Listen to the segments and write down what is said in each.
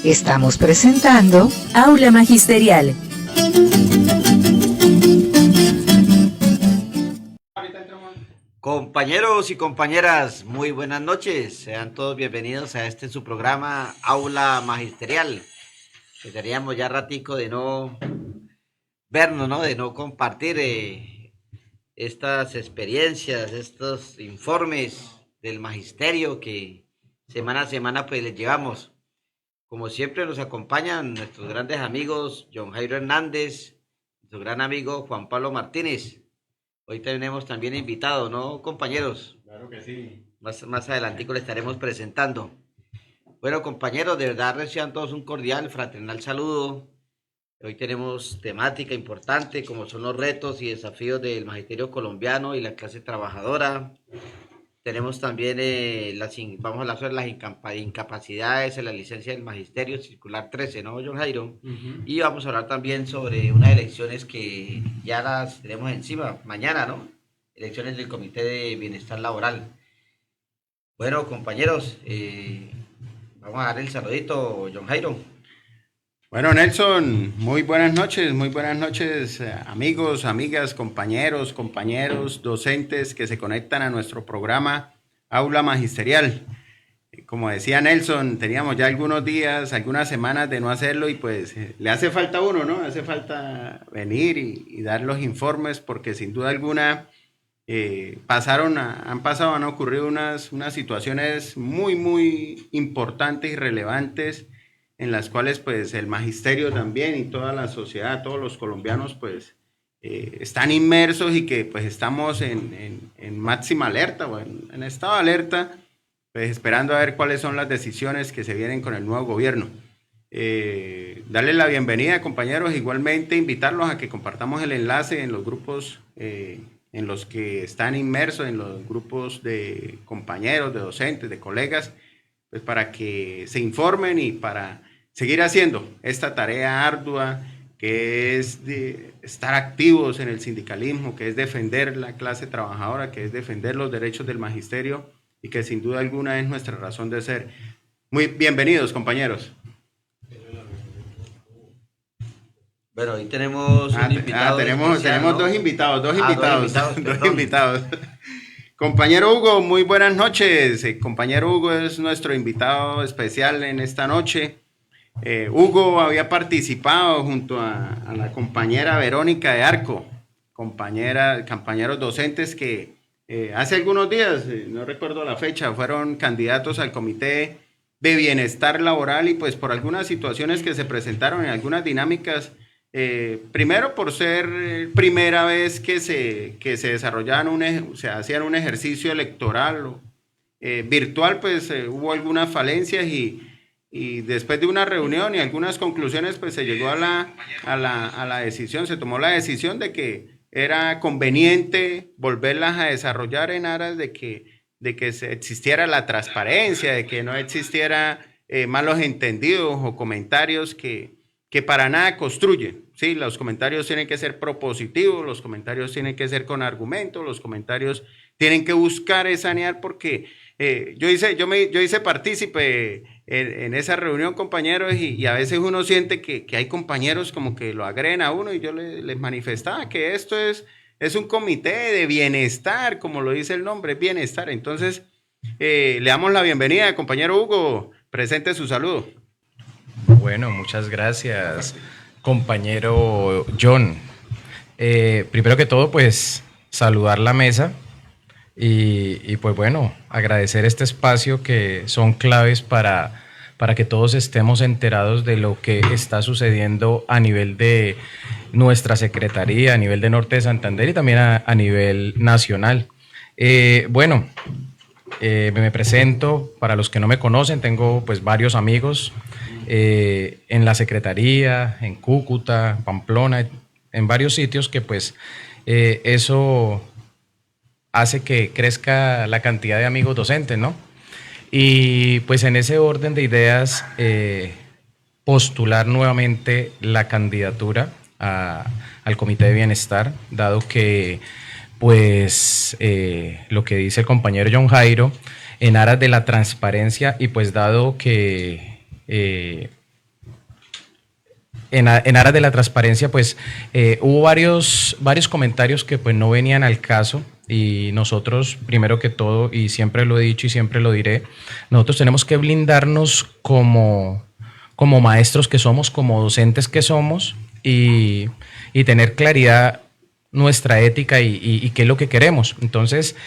Estamos presentando Aula Magisterial. Compañeros y compañeras, muy buenas noches. Sean todos bienvenidos a su programa Aula Magisterial. Que teníamos ya ratico de no vernos, ¿no? De no compartir estas experiencias, estos informes del magisterio que semana a semana pues les llevamos. Como siempre nos acompañan nuestros grandes amigos John Jairo Hernández, nuestro gran amigo Juan Pablo Martínez. Hoy tenemos también invitados, ¿no, compañeros? Claro que sí. Más adelantico le estaremos presentando. Bueno, compañeros, de verdad reciban todos un cordial, fraternal saludo. Hoy tenemos temática importante como son los retos y desafíos del magisterio colombiano y la clase trabajadora. Tenemos también, vamos a hablar sobre las incapacidades en la licencia del magisterio, circular 13, ¿no, John Jairo? Y vamos a hablar también sobre unas elecciones que ya las tenemos encima, mañana, ¿no? Elecciones del Comité de Bienestar Laboral. Bueno, compañeros, vamos a dar el saludito, John Jairo. Bueno, Nelson, muy buenas noches, amigos, amigas, compañeros, docentes que se conectan a nuestro programa Aula Magisterial. Como decía Nelson, teníamos ya algunos días, algunas semanas de no hacerlo y pues le hace falta a uno, ¿no? Hace falta venir y dar los informes porque sin duda alguna han ocurrido unas situaciones muy importantes y relevantes en las cuales pues el magisterio también y toda la sociedad, todos los colombianos pues están inmersos y que pues estamos en máxima alerta o en estado de alerta, pues esperando a ver cuáles son las decisiones que se vienen con el nuevo gobierno. Darles la bienvenida, compañeros, igualmente invitarlos a que compartamos el enlace en los grupos en los que están inmersos, en los grupos de compañeros, de docentes, de colegas, pues para que se informen y para seguir haciendo esta tarea ardua que es de estar activos en el sindicalismo, que es defender la clase trabajadora, que es defender los derechos del magisterio y que sin duda alguna es nuestra razón de ser. Muy bienvenidos, compañeros. Bueno, hoy tenemos un invitado. Tenemos ¿no? dos invitados. Dos invitados. Compañero Hugo, muy buenas noches. Compañero Hugo es nuestro invitado especial en esta noche. Hugo había participado junto a la compañera Verónica de Arco, compañeros docentes que hace algunos días, no recuerdo la fecha, fueron candidatos al Comité de Bienestar Laboral y pues por algunas situaciones que se presentaron en algunas dinámicas, primero por ser primera vez que se desarrollaban se hacían un ejercicio electoral virtual, pues hubo algunas falencias y después de una reunión y algunas conclusiones, pues se llegó a la decisión, se tomó la decisión de que era conveniente volverlas a desarrollar en aras de que existiera la transparencia, de que no existiera malos entendidos o comentarios que para nada construyen. Sí, los comentarios tienen que ser propositivos, los comentarios tienen que ser con argumentos, los comentarios tienen que buscar sanear porque yo hice partícipe en esa reunión, compañeros, y a veces uno siente que hay compañeros como que lo agreden a uno y yo les manifestaba que esto es un comité de bienestar, como lo dice el nombre, bienestar. Entonces, le damos la bienvenida, compañero Hugo, presente su saludo. Bueno, muchas gracias, compañero John. Primero que todo, pues, saludar la mesa y pues bueno, agradecer este espacio que son claves para que todos estemos enterados de lo que está sucediendo a nivel de nuestra Secretaría, a nivel de Norte de Santander y también a nivel nacional. Me presento, para los que no me conocen, tengo pues varios amigos en la Secretaría, en Cúcuta, Pamplona, en varios sitios que pues eso hace que crezca la cantidad de amigos docentes, ¿no? Y pues en ese orden de ideas, postular nuevamente la candidatura al Comité de Bienestar, dado que pues lo que dice el compañero John Jairo, en aras de la transparencia y pues dado que en aras de la transparencia pues hubo varios comentarios que pues no venían al caso. Y nosotros, primero que todo, y siempre lo he dicho y siempre lo diré, nosotros tenemos que blindarnos como maestros que somos, como docentes que somos, y tener claridad nuestra ética y qué es lo que queremos. Entonces,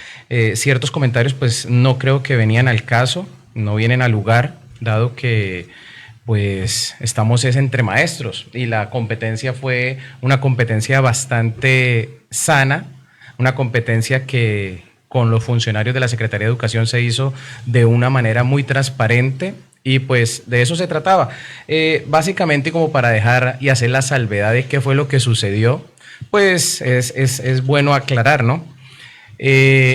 ciertos comentarios pues no creo que venían al caso, no vienen al lugar, dado que pues estamos entre maestros y la competencia fue una competencia bastante sana, una competencia que con los funcionarios de la Secretaría de Educación se hizo de una manera muy transparente y pues de eso se trataba. Básicamente, como para dejar y hacer la salvedad de qué fue lo que sucedió, pues es bueno aclarar, ¿no?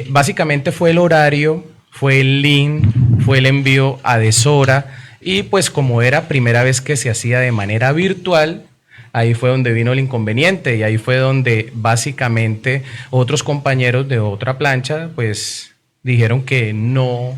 Básicamente fue el horario, fue el link, fue el envío a deshora y pues como era primera vez que se hacía de manera virtual, ahí fue donde vino el inconveniente y ahí fue donde básicamente otros compañeros de otra plancha pues dijeron que no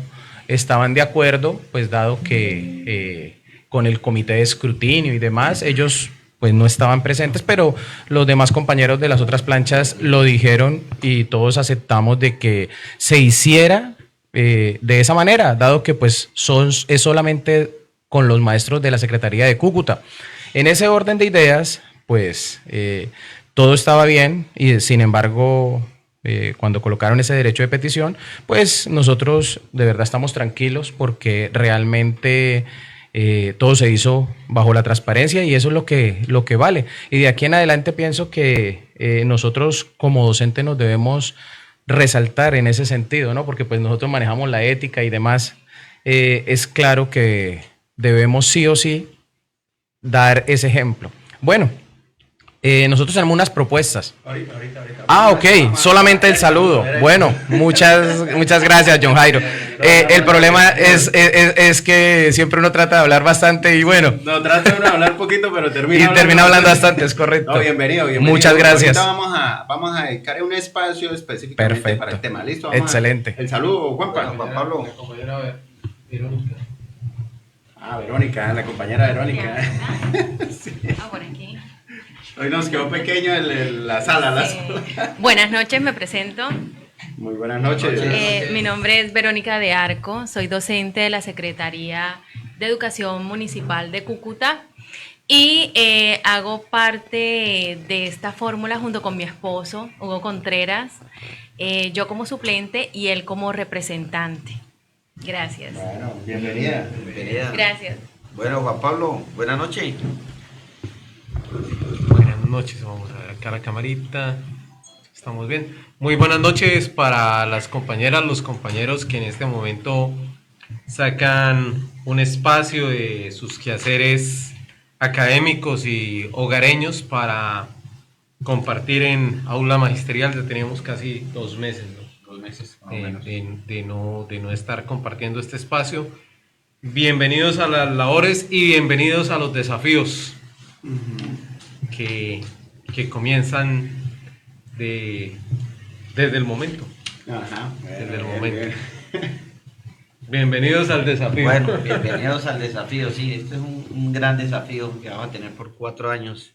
estaban de acuerdo, pues dado que con el comité de escrutinio y demás, ellos pues no estaban presentes, pero los demás compañeros de las otras planchas lo dijeron y todos aceptamos de que se hiciera de esa manera, dado que pues es solamente con los maestros de la Secretaría de Cúcuta. En ese orden de ideas, pues todo estaba bien y sin embargo, cuando colocaron ese derecho de petición, pues nosotros de verdad estamos tranquilos porque realmente todo se hizo bajo la transparencia y eso es lo que vale. Y de aquí en adelante pienso que nosotros como docentes nos debemos resaltar en ese sentido, ¿no? Porque pues nosotros manejamos la ética y demás. Es claro que debemos sí o sí dar ese ejemplo. Bueno, nosotros tenemos unas propuestas. Ahorita. Ah, ok, solamente el saludo. Bueno, muchas gracias, John Jairo. El problema es que siempre uno trata de hablar bastante y bueno. No, trata uno de hablar poquito, pero termina hablando bastante, es correcto. No, bienvenido. Muchas gracias. Ahorita vamos a dedicar un espacio específicamente Perfecto. para el tema. ¿Listo? Excelente. El saludo, Juan Pablo. Verónica. Verónica, la compañera Verónica. Sí. Por aquí. Hoy nos quedó pequeño la sala. Buenas noches, me presento. Muy buenas noches. Mi nombre es Verónica de Arco, soy docente de la Secretaría de Educación Municipal de Cúcuta y hago parte de esta fórmula junto con mi esposo, Hugo Contreras, yo como suplente y él como representante. Gracias. Bueno, bienvenida. Gracias. Bueno, Juan Pablo, buenas noches. Buenas noches, vamos a ver acá la camarita. Estamos bien. Muy buenas noches para las compañeras, los compañeros que en este momento sacan un espacio de sus quehaceres académicos y hogareños para compartir en aula magisterial. Ya teníamos casi 2 meses, ¿no? 2 meses, más o menos. de no estar compartiendo este espacio. Bienvenidos a las labores y bienvenidos a los desafíos que comienzan desde el momento. Ajá. Desde el momento. Bienvenidos al desafío. Bueno, bienvenidos al desafío. Sí, este es un gran desafío que vamos a tener por 4 años.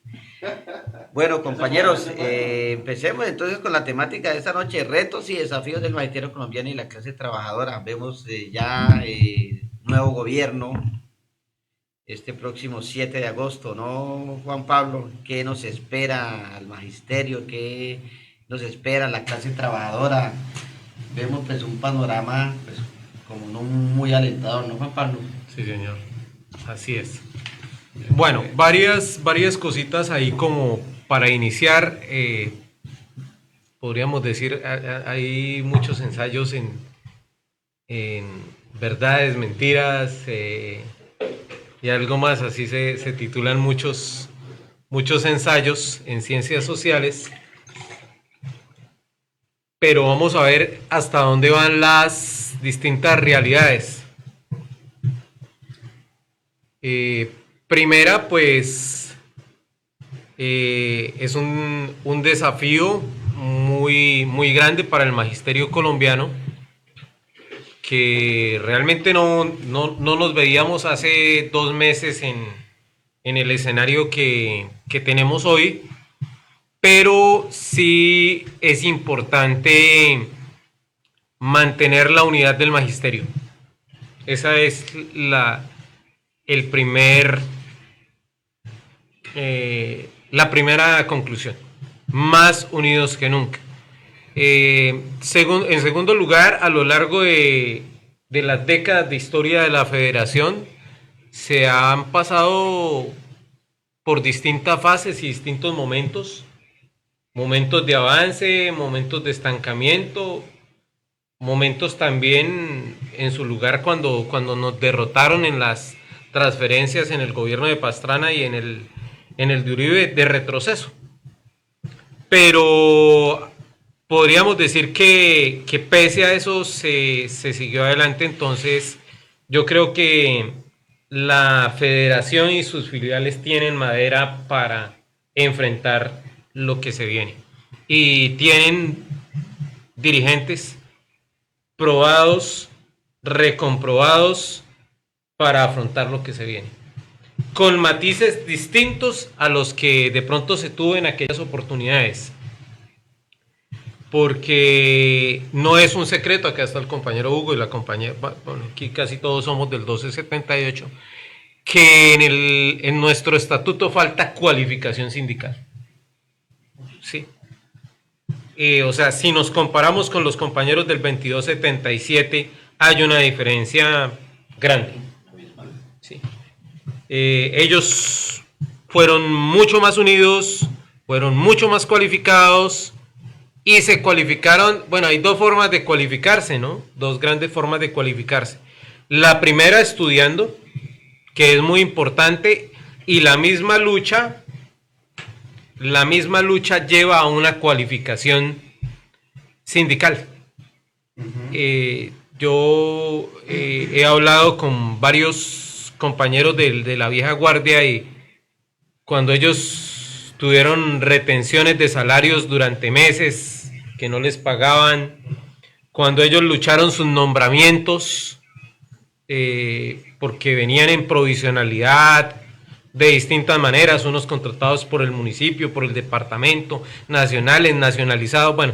Bueno, compañeros, empecemos entonces con la temática de esta noche: retos y desafíos del magisterio colombiano y la clase trabajadora. Vemos ya nuevo gobierno este próximo 7 de agosto, ¿no, Juan Pablo? ¿Qué nos espera al magisterio? ¿Qué nos espera a la clase trabajadora? Vemos pues un panorama pues como no muy alentador, ¿no, Juan Pablo? Sí, señor. Así es. Bueno, varias cositas ahí como para iniciar. Podríamos decir, hay muchos ensayos en verdades, mentiras, y algo más, así se titulan muchos ensayos en ciencias sociales, pero vamos a ver hasta dónde van las distintas realidades. Primera, pues, es un desafío muy grande para el magisterio colombiano, que realmente no nos veíamos hace 2 meses en el escenario que tenemos hoy, pero sí es importante mantener la unidad del magisterio. Esa es la primera conclusión. Más unidos que nunca. En segundo lugar, a lo largo de las décadas de historia de la federación, se han pasado por distintas fases y distintos momentos de avance, momentos de estancamiento, momentos también en su lugar cuando nos derrotaron en las transferencias en el gobierno de Pastrana y en el de Uribe, de retroceso. Pero podríamos decir que pese a eso se siguió adelante. Entonces yo creo que la federación y sus filiales tienen madera para enfrentar lo que se viene, y tienen dirigentes probados, recomprobados para afrontar lo que se viene, con matices distintos a los que de pronto se tuvo en aquellas oportunidades. Porque no es un secreto, acá está el compañero Hugo y la compañera, bueno, aquí casi todos somos del 1278, que en nuestro estatuto falta cualificación sindical. Sí. O sea, si nos comparamos con los compañeros del 2277, hay una diferencia grande. Sí. Ellos fueron mucho más unidos, fueron mucho más cualificados, y se cualificaron. Bueno, hay 2 formas de cualificarse, ¿no? 2 grandes formas de cualificarse. La primera, estudiando, que es muy importante, y la misma lucha lleva a una cualificación sindical. yo he hablado con varios compañeros de la vieja guardia y cuando ellos tuvieron retenciones de salarios durante meses que no les pagaban, cuando ellos lucharon sus nombramientos porque venían en provisionalidad de distintas maneras, unos contratados por el municipio, por el departamento, nacionales, nacionalizados, bueno,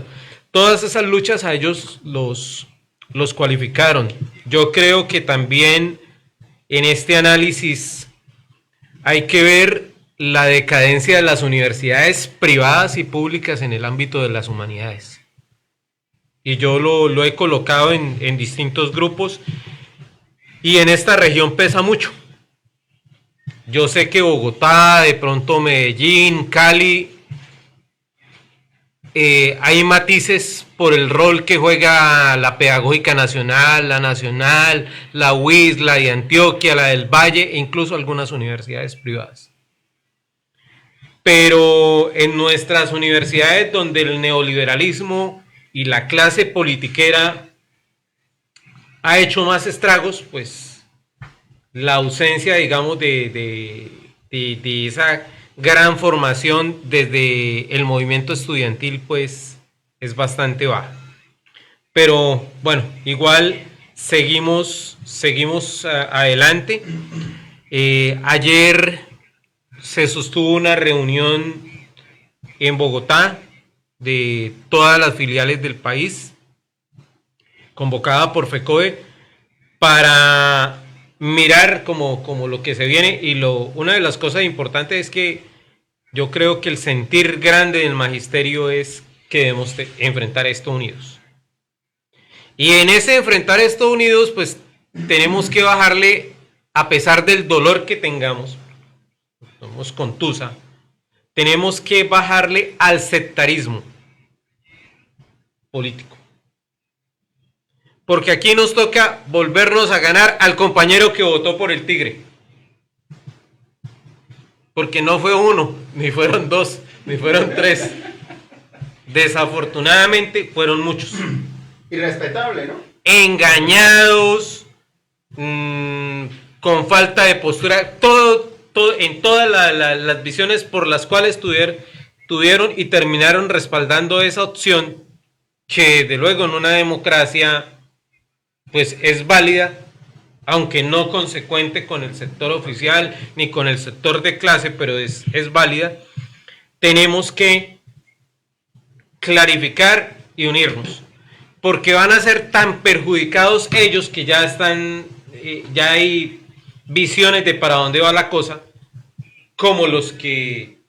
todas esas luchas a ellos los cualificaron. Yo creo que también en este análisis hay que ver la decadencia de las universidades privadas y públicas en el ámbito de las humanidades. Y yo lo he colocado en distintos grupos y en esta región pesa mucho. Yo sé que Bogotá, de pronto Medellín, Cali, hay matices por el rol que juega la Pedagógica Nacional, la UIS, la de Antioquia, la del Valle e incluso algunas universidades privadas. Pero en nuestras universidades donde el neoliberalismo y la clase politiquera ha hecho más estragos, pues la ausencia, digamos, de esa gran formación desde el movimiento estudiantil, pues es bastante baja. Pero bueno, igual seguimos adelante. Ayer se sostuvo una reunión en Bogotá de todas las filiales del país, convocada por FECODE, para mirar como lo que se viene. Y una de las cosas importantes es que yo creo que el sentir grande del magisterio es que debemos enfrentar esto unidos. Y en ese enfrentar esto unidos, pues tenemos que bajarle, a pesar del dolor que tengamos, somos contusa, tenemos que bajarle al sectarismo político. Porque aquí nos toca volvernos a ganar al compañero que votó por el Tigre. Porque no fue uno, ni fueron dos, ni fueron tres. Desafortunadamente fueron muchos. Irrespetable, ¿no? Engañados, con falta de postura, en todas las visiones por las cuales tuvieron y terminaron respaldando esa opción que de luego en una democracia pues es válida, aunque no consecuente con el sector oficial ni con el sector de clase, pero es válida. Tenemos que clarificar y unirnos, porque van a ser tan perjudicados ellos que ya están, ya hay visiones de para dónde va la cosa, como los que,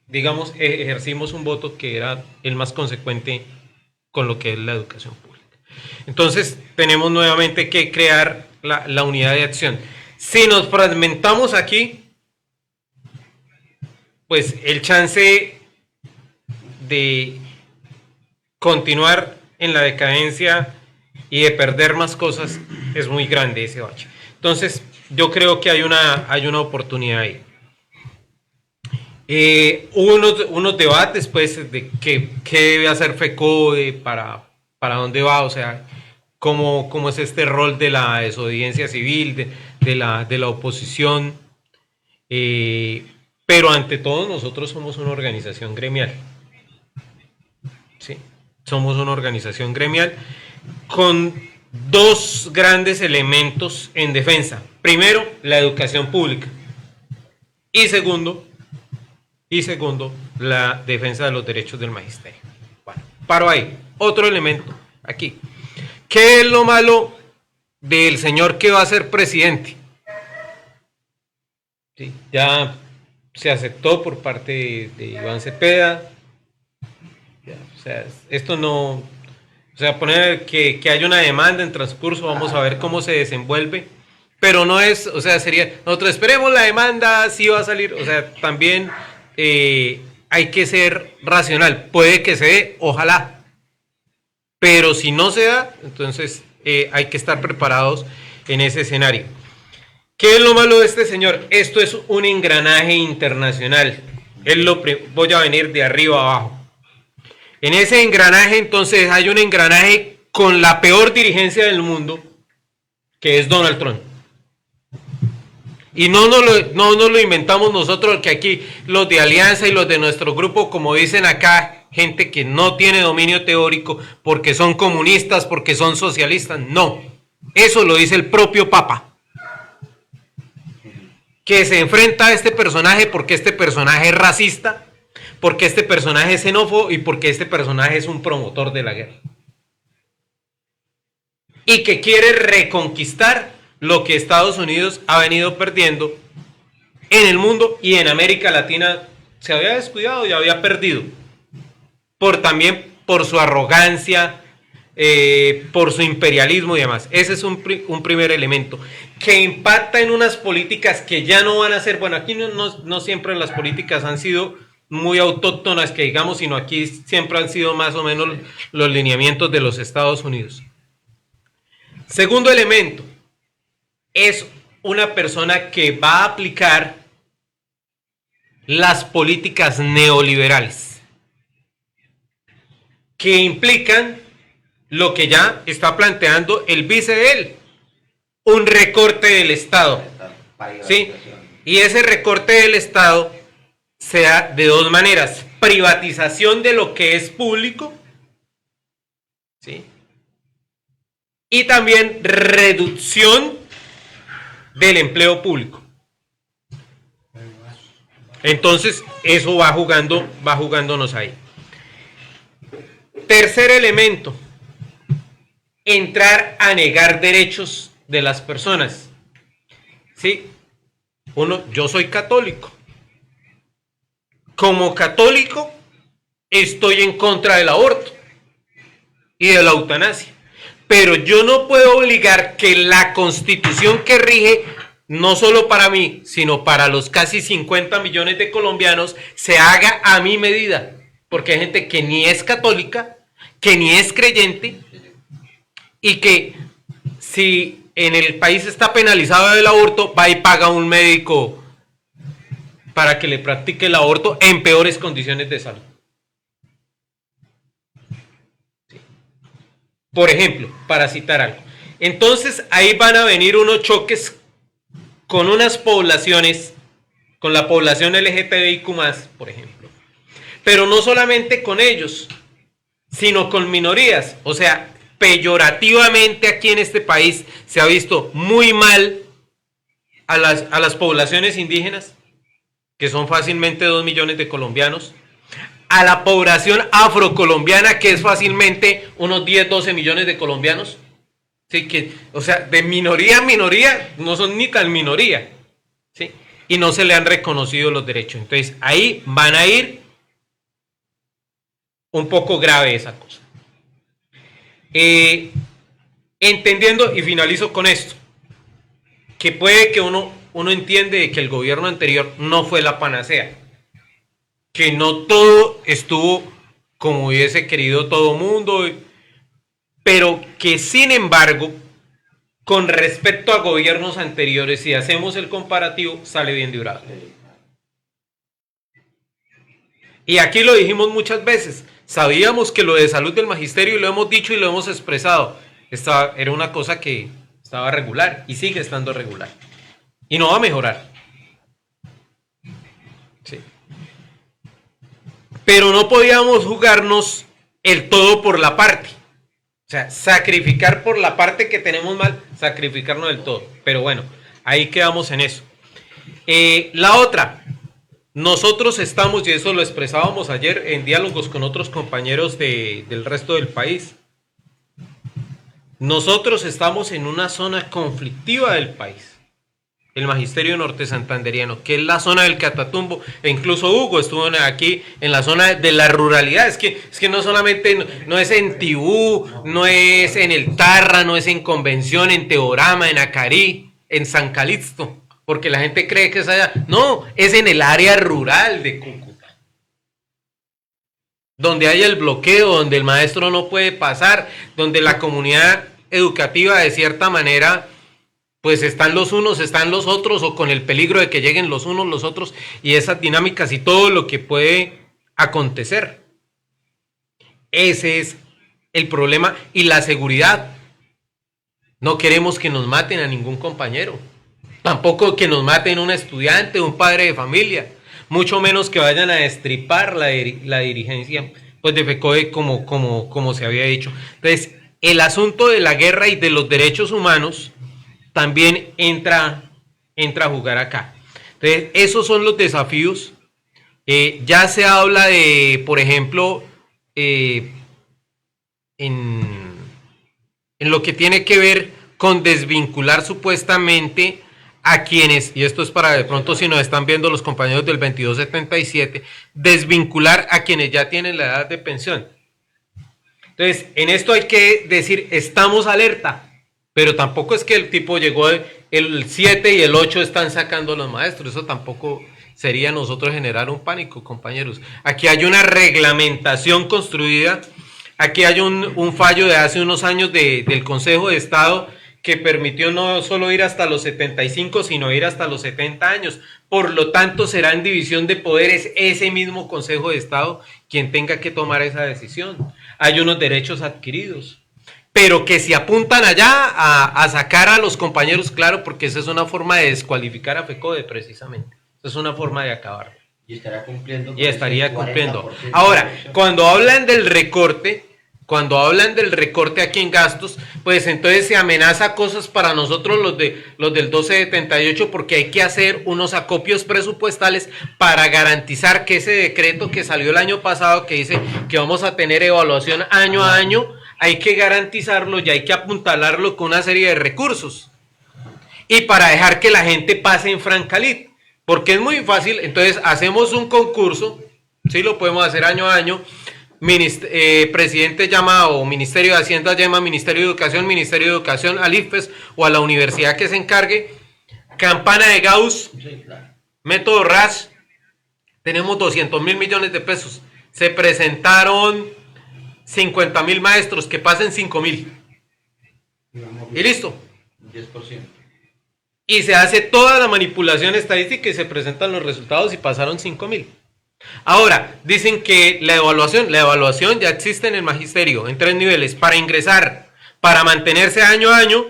digamos, ejercimos un voto que era el más consecuente con lo que es la educación pública. Entonces tenemos nuevamente que crear la unidad de acción. Si nos fragmentamos aquí, pues el chance de continuar en la decadencia y de perder más cosas es muy grande, ese bache. Entonces yo creo que hay una oportunidad ahí. Hubo unos debates pues de qué debe hacer FECODE, para dónde va, o sea, cómo es este rol de la desobediencia civil, de la oposición, pero ante todo nosotros somos una organización gremial, ¿sí? Somos una organización gremial con dos grandes elementos en defensa. Primero, la educación pública y segundo, la defensa de los derechos del magisterio. Bueno, paro ahí. Otro elemento aquí. ¿Qué es lo malo del señor que va a ser presidente? Sí, ya se aceptó por parte de Iván Cepeda. Ya, o sea, esto no... O sea, poner que haya una demanda en transcurso, vamos a ver cómo se desenvuelve. Pero no es, o sea, sería... Nosotros esperemos la demanda, sí va a salir. O sea, también hay que ser racional. Puede que se dé, ojalá. Pero si no se da, entonces hay que estar preparados en ese escenario. ¿Qué es lo malo de este señor? Esto es un engranaje internacional. Voy a venir de arriba a abajo. En ese engranaje, entonces, hay un engranaje con la peor dirigencia del mundo, que es Donald Trump. Y no nos lo inventamos nosotros, que aquí los de Alianza y los de nuestro grupo, como dicen acá, gente que no tiene dominio teórico porque son comunistas, porque son socialistas. No, eso lo dice el propio Papa, que se enfrenta a este personaje porque este personaje es racista, porque este personaje es xenófobo y porque este personaje es un promotor de la guerra. Y que quiere reconquistar lo que Estados Unidos ha venido perdiendo en el mundo, y en América Latina se había descuidado y había perdido. También por su arrogancia, por su imperialismo y demás. Ese es un primer elemento que impacta en unas políticas que ya no van a ser, bueno, aquí no siempre las políticas han sido muy autóctonas, que digamos, sino aquí siempre han sido más o menos los lineamientos de los Estados Unidos. Segundo elemento, es una persona que va a aplicar las políticas neoliberales, que implican lo que ya está planteando el vice de él, un recorte del Estado. ¿Sí? Y ese recorte del Estado se da de dos maneras: privatización de lo que es público, ¿sí?, y también reducción del empleo público. Entonces, eso va jugándonos ahí. Tercer elemento, entrar a negar derechos de las personas. ¿Sí? Yo soy católico. Como católico, estoy en contra del aborto y de la eutanasia. Pero yo no puedo obligar que la Constitución que rige, no solo para mí, sino para los casi 50 millones de colombianos, se haga a mi medida. Porque hay gente que ni es católica, que ni es creyente, y que si en el país está penalizado el aborto, va y paga a un médico para que le practique el aborto en peores condiciones de salud. Por ejemplo, para citar algo. Entonces, ahí van a venir unos choques con unas poblaciones, con la población LGTBIQ+, por ejemplo. Pero no solamente con ellos, sino con minorías. O sea, peyorativamente aquí en este país se ha visto muy mal a las poblaciones indígenas, que son fácilmente 2 millones de colombianos, a la población afrocolombiana, que es fácilmente unos 10, 12 millones de colombianos. ¿Sí? O sea, de minoría a minoría, no son ni tan minoría, ¿sí? Y no se le han reconocido los derechos. Entonces, ahí van a ir un poco grave esa cosa. Entendiendo, y finalizo con esto, que puede que uno entiende que el gobierno anterior no fue la panacea, que no todo estuvo como hubiese querido todo mundo, pero que sin embargo, con respecto a gobiernos anteriores, si hacemos el comparativo, sale bien librado. Y aquí lo dijimos muchas veces, sabíamos que lo de salud del magisterio, y lo hemos dicho y lo hemos expresado, era una cosa que estaba regular y sigue estando regular. Y no va a mejorar. Sí. Pero no podíamos jugarnos el todo por la parte. O sea, sacrificar por la parte que tenemos mal, sacrificarnos del todo. Pero bueno, ahí quedamos en eso. La otra, nosotros estamos, y eso lo expresábamos ayer en diálogos con otros compañeros del resto del país, nosotros estamos en una zona conflictiva del país. El Magisterio Norte Santanderiano, que es la zona del Catatumbo, e incluso Hugo estuvo aquí en la zona de la ruralidad. Es que no solamente, no es en Tibú, no es en el Tarra, no es en Convención, en Teorama, en Acarí, en San Calixto, porque la gente cree que es allá. No, es en el área rural de Cúcuta, donde hay el bloqueo, donde el maestro no puede pasar, donde la comunidad educativa de cierta manera, pues están los unos, están los otros, o con el peligro de que lleguen los unos, los otros, y esas dinámicas y todo lo que puede acontecer. Ese es el problema y la seguridad. No queremos que nos maten a ningún compañero, tampoco que nos maten un estudiante, un padre de familia, mucho menos que vayan a destripar la dirigencia pues, de FECODE como se había dicho. Entonces, el asunto de la guerra y de los derechos humanos también entra a jugar acá. Entonces, esos son los desafíos. Ya se habla de, por ejemplo, en lo que tiene que ver con desvincular supuestamente a quienes, y esto es para de pronto si nos están viendo los compañeros del 2277, desvincular a quienes ya tienen la edad de pensión. Entonces, en esto hay que decir, estamos alerta, pero tampoco es que el tipo llegó el 7 y el 8 están sacando a los maestros, eso tampoco sería nosotros generar un pánico, compañeros. Aquí hay una reglamentación construida. Aquí hay un fallo de hace unos años del Consejo de Estado que permitió no solo ir hasta los 75, sino ir hasta los 70 años. Por lo tanto, será en división de poderes ese mismo Consejo de Estado quien tenga que tomar esa decisión. Hay unos derechos adquiridos, pero que se apuntan allá a sacar a los compañeros, claro, porque esa es una forma de descualificar a FECODE precisamente. Esa es una forma de acabar. Y estaría cumpliendo. Y estaría cumpliendo. Ahora, cuando hablan del recorte aquí en gastos, pues entonces se amenaza cosas para nosotros los del 1278 porque hay que hacer unos acopios presupuestales para garantizar que ese decreto que salió el año pasado que dice que vamos a tener evaluación año a año, hay que garantizarlo y hay que apuntalarlo con una serie de recursos. Y para dejar que la gente pase en Francalit. Porque es muy fácil, entonces hacemos un concurso, sí lo podemos hacer año a año, presidente llama o Ministerio de Hacienda llama Ministerio de Educación al IFES o a la universidad que se encargue, campana de Gauss, método RAS, tenemos 200.000 millones de pesos, se presentaron 50.000 maestros, que pasen 5.000 y listo. 10%. Y se hace toda la manipulación estadística y se presentan los resultados y pasaron 5.000. Ahora, dicen que la evaluación ya existe en el magisterio en 3 niveles, para ingresar, para mantenerse año a año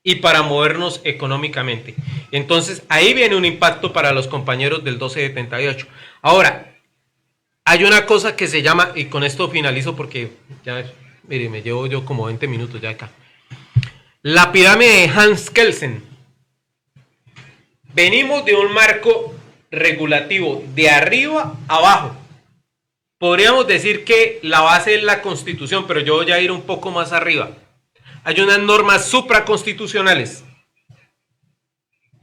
y para movernos económicamente. Entonces, ahí viene un impacto para los compañeros del 1278. Ahora, hay una cosa que se llama, y con esto finalizo porque ya, mire, me llevo yo como 20 minutos ya acá. La pirámide de Hans Kelsen. Venimos de un marco regulativo de arriba a abajo. Podríamos decir que la base es la Constitución, pero yo voy a ir un poco más arriba. Hay unas normas supraconstitucionales,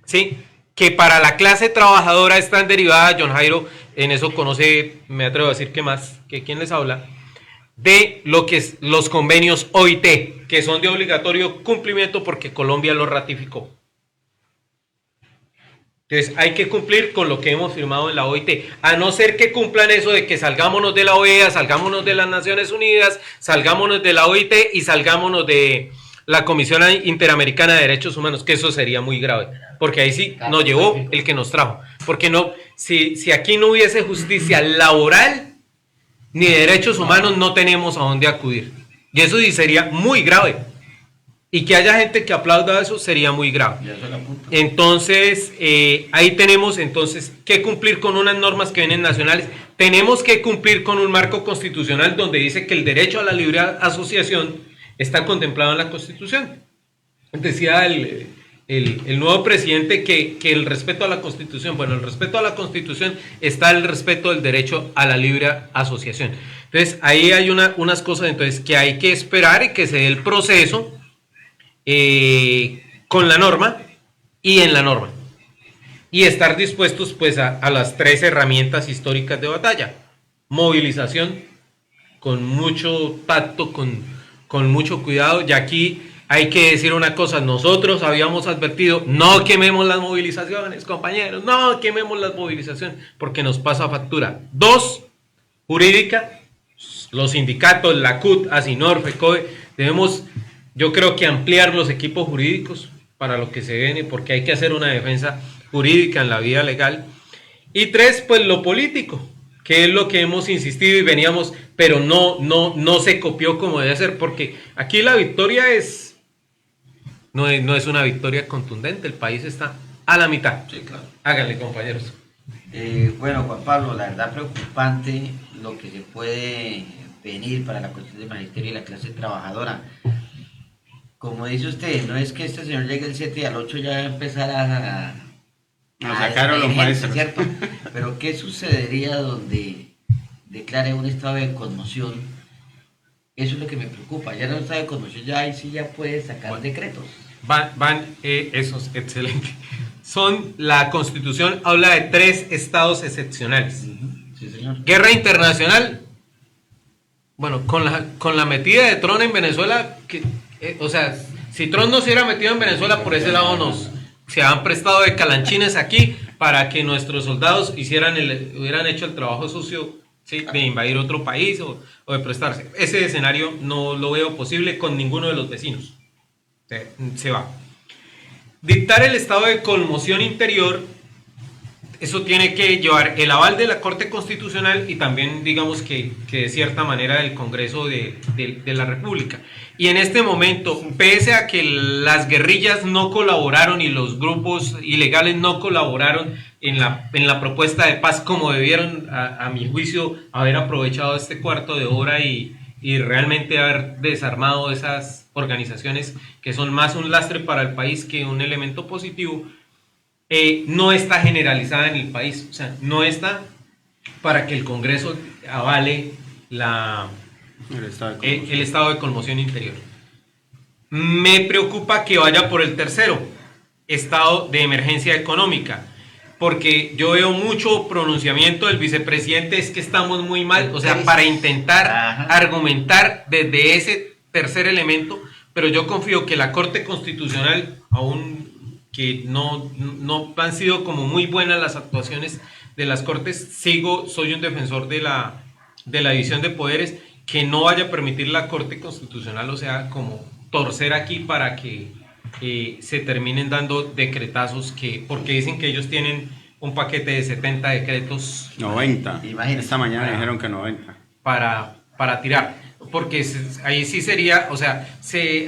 ¿sí?, que para la clase trabajadora están derivadas, John Jairo en eso conoce, me atrevo a decir que más que quien les habla, de lo que es los convenios OIT, que son de obligatorio cumplimiento porque Colombia los ratificó. Entonces hay que cumplir con lo que hemos firmado en la OIT, a no ser que cumplan eso de que salgámonos de la OEA, salgámonos de las Naciones Unidas, salgámonos de la OIT y salgámonos de la Comisión Interamericana de Derechos Humanos, que eso sería muy grave, porque ahí sí nos llevó el que nos trajo, porque no, si aquí no hubiese justicia laboral ni de derechos humanos, no tenemos a dónde acudir, y eso sí sería muy grave. Y que haya gente que aplauda eso sería muy grave. Entonces, ahí tenemos entonces que cumplir con unas normas que vienen nacionales. Tenemos que cumplir con un marco constitucional donde dice que el derecho a la libre asociación está contemplado en la Constitución. Decía el nuevo presidente que el respeto a la Constitución, bueno, el respeto a la Constitución está el respeto del derecho a la libre asociación. Entonces, ahí hay unas cosas entonces que hay que esperar y que se dé el proceso con la norma y en la norma, y estar dispuestos pues a las 3 herramientas históricas de batalla: movilización, con mucho tacto, con mucho cuidado. Y aquí hay que decir una cosa: nosotros habíamos advertido, no quememos las movilizaciones, compañeros, no quememos las movilizaciones, porque nos pasa factura. 2, jurídica, los sindicatos, la CUT, ASINOR, FECODE, debemos, yo creo que ampliar los equipos jurídicos para lo que se viene, porque hay que hacer una defensa jurídica en la vía legal. Y 3, pues lo político, que es lo que hemos insistido y veníamos, pero no se copió como debe ser, porque aquí la victoria no es una victoria contundente, el país está a la mitad. Sí, claro. Háganle, compañeros. Bueno, Juan Pablo, la verdad preocupante lo que se puede venir para la cuestión del magisterio y la clase trabajadora. Como dice usted, no es que este señor llegue el 7 y al 8 ya empezar Nos sacaron los gente, maestros. ¿cierto? Pero ¿qué sucedería donde declare un estado de conmoción? Eso es lo que me preocupa. Ya no estado de conmoción, ya ahí sí ya puede sacar decretos. Eso es excelente. La Constitución habla de 3 estados excepcionales. Sí, señor. Guerra internacional. Bueno, con la metida de Trump en Venezuela, o sea, si Trump no se hubiera metido en Venezuela, por ese lado se han prestado de calanchines aquí para que nuestros soldados hubieran hecho el trabajo sucio, ¿sí?, de invadir otro país o de prestarse. Ese escenario no lo veo posible con ninguno de los vecinos. Se va. Dictar el estado de conmoción interior, eso tiene que llevar el aval de la Corte Constitucional y también, digamos que de cierta manera del Congreso de la República. Y en este momento, pese a que las guerrillas no colaboraron y los grupos ilegales no colaboraron en la propuesta de paz como debieron, a mi juicio, haber aprovechado este cuarto de hora y realmente haber desarmado esas organizaciones que son más un lastre para el país que un elemento positivo, no está generalizada en el país. O sea, no está para que el Congreso avale el estado de conmoción interior. Me preocupa que vaya por el tercero, estado de emergencia económica, porque yo veo mucho pronunciamiento del vicepresidente, es que estamos muy mal, o sea, para intentar argumentar desde ese tercer elemento, pero yo confío que la Corte Constitucional, aún que no han sido como muy buenas las actuaciones de las Cortes, soy un defensor de la división de poderes, que no vaya a permitir la Corte Constitucional, o sea, como torcer aquí para que se terminen dando decretazos, porque dicen que ellos tienen un paquete de 70 decretos. 90. Imagínate. Esta mañana dijeron que 90. Para tirar, porque ahí sí sería, o sea,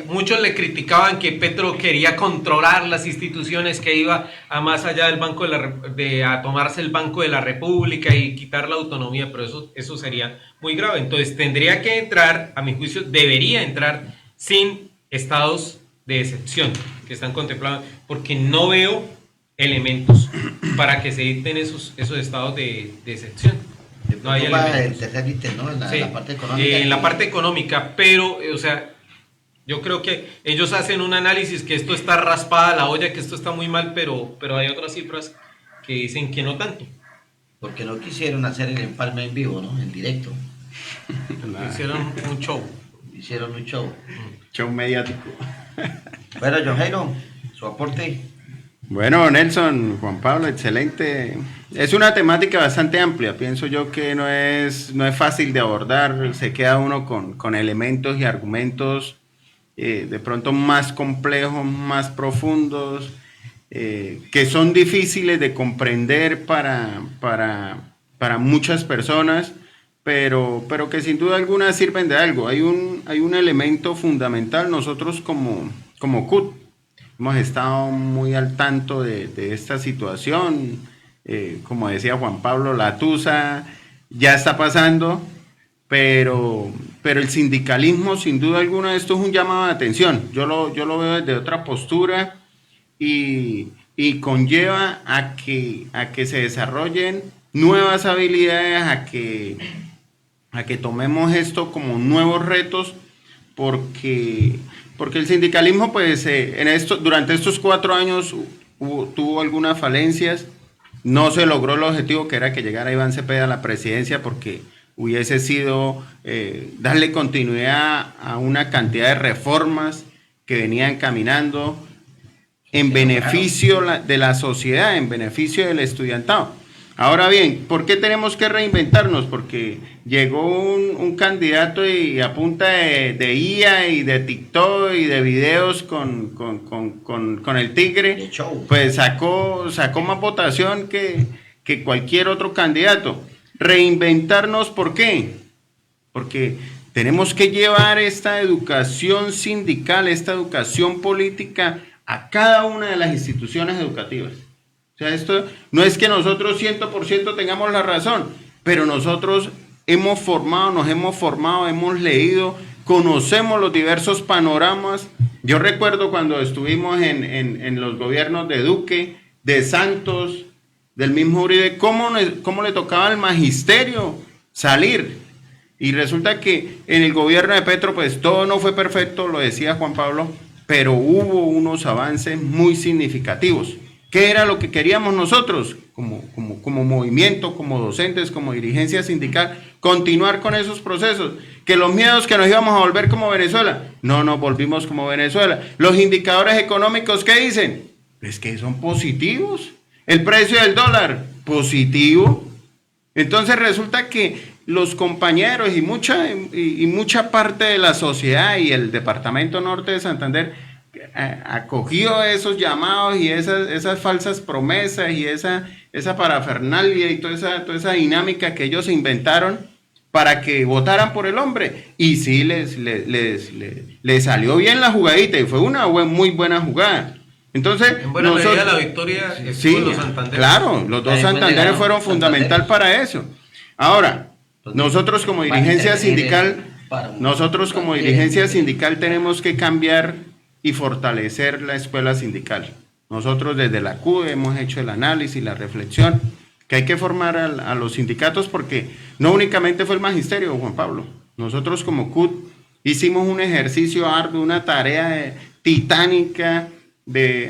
muchos le criticaban que Petro quería controlar las instituciones, que iba a más allá del banco a tomarse el Banco de la República y quitar la autonomía, pero eso sería muy grave. Entonces tendría que entrar, a mi juicio, debería entrar sin estados de excepción que están contemplados, porque no veo elementos para que se dicten esos estados de excepción. No hay elementos. El tercer ítem, ¿no? Sí, la parte económica. en la parte económica, pero, o sea, yo creo que ellos hacen un análisis que esto está raspada la olla, que esto está muy mal, pero hay otras cifras que dicen que no tanto. Porque no quisieron hacer el empalme en vivo, ¿no? En directo. Hicieron un show. Hicieron un show. Show mediático. Bueno, John Jairo, su aporte. Bueno, Nelson, Juan Pablo, excelente. Es una temática bastante amplia, pienso yo que no es fácil de abordar, se queda uno con elementos y argumentos de pronto más complejos, más profundos, que son difíciles de comprender para muchas personas, pero que sin duda alguna sirven de algo. Hay un elemento fundamental. Nosotros como CUT hemos estado muy al tanto de esta situación. Como decía Juan Pablo, la tusa ya está pasando, pero el sindicalismo, sin duda alguna, esto es un llamado de atención. Yo lo veo desde otra postura y conlleva a que se desarrollen nuevas habilidades, a que tomemos esto como nuevos retos, porque el sindicalismo, pues, durante estos 4 años tuvo algunas falencias. No se logró el objetivo, que era que llegara Iván Cepeda a la presidencia, porque hubiese sido darle continuidad a una cantidad de reformas que venían caminando en beneficio de la sociedad, en beneficio del estudiantado. Ahora bien, ¿por qué tenemos que reinventarnos? Porque llegó un candidato y a punta de IA y de TikTok y de videos con el tigre, pues sacó más votación que cualquier otro candidato. reinventarnos. ¿Por qué? Porque tenemos que llevar esta educación sindical, esta educación política a cada una de las instituciones educativas. O sea, esto no es que nosotros 100% tengamos la razón, pero nosotros hemos formado, hemos leído, conocemos los diversos panoramas. Yo recuerdo cuando estuvimos en los gobiernos de Duque, de Santos, del mismo Uribe, cómo le tocaba al magisterio salir. Y resulta que en el gobierno de Petro, pues todo no fue perfecto, lo decía Juan Pablo, pero hubo unos avances muy significativos. ¿Qué era lo que queríamos nosotros como movimiento, como docentes, como dirigencia sindical? Continuar con esos procesos. Que los miedos que nos íbamos a volver como Venezuela, no nos volvimos como Venezuela. Los indicadores económicos, ¿qué dicen? Es que son positivos. El precio del dólar, positivo. Entonces resulta que los compañeros y mucha parte de la sociedad y el Departamento Norte de Santander acogió esos llamados y esas falsas promesas y esa parafernalia y toda esa dinámica que ellos inventaron para que votaran por el hombre. Y sí, les salió bien la jugadita y fue una muy buena jugada. Entonces, en buena medida la victoria sí, los Santanderes. Claro, los dos Santanderes fueron fundamental para eso. Ahora, nosotros como dirigencia sindical tenemos que cambiar y fortalecer la escuela sindical. Nosotros desde la CUD hemos hecho el análisis, la reflexión, que hay que formar a los sindicatos porque no únicamente fue el magisterio, Juan Pablo. Nosotros como CUD hicimos un ejercicio arduo, una tarea titánica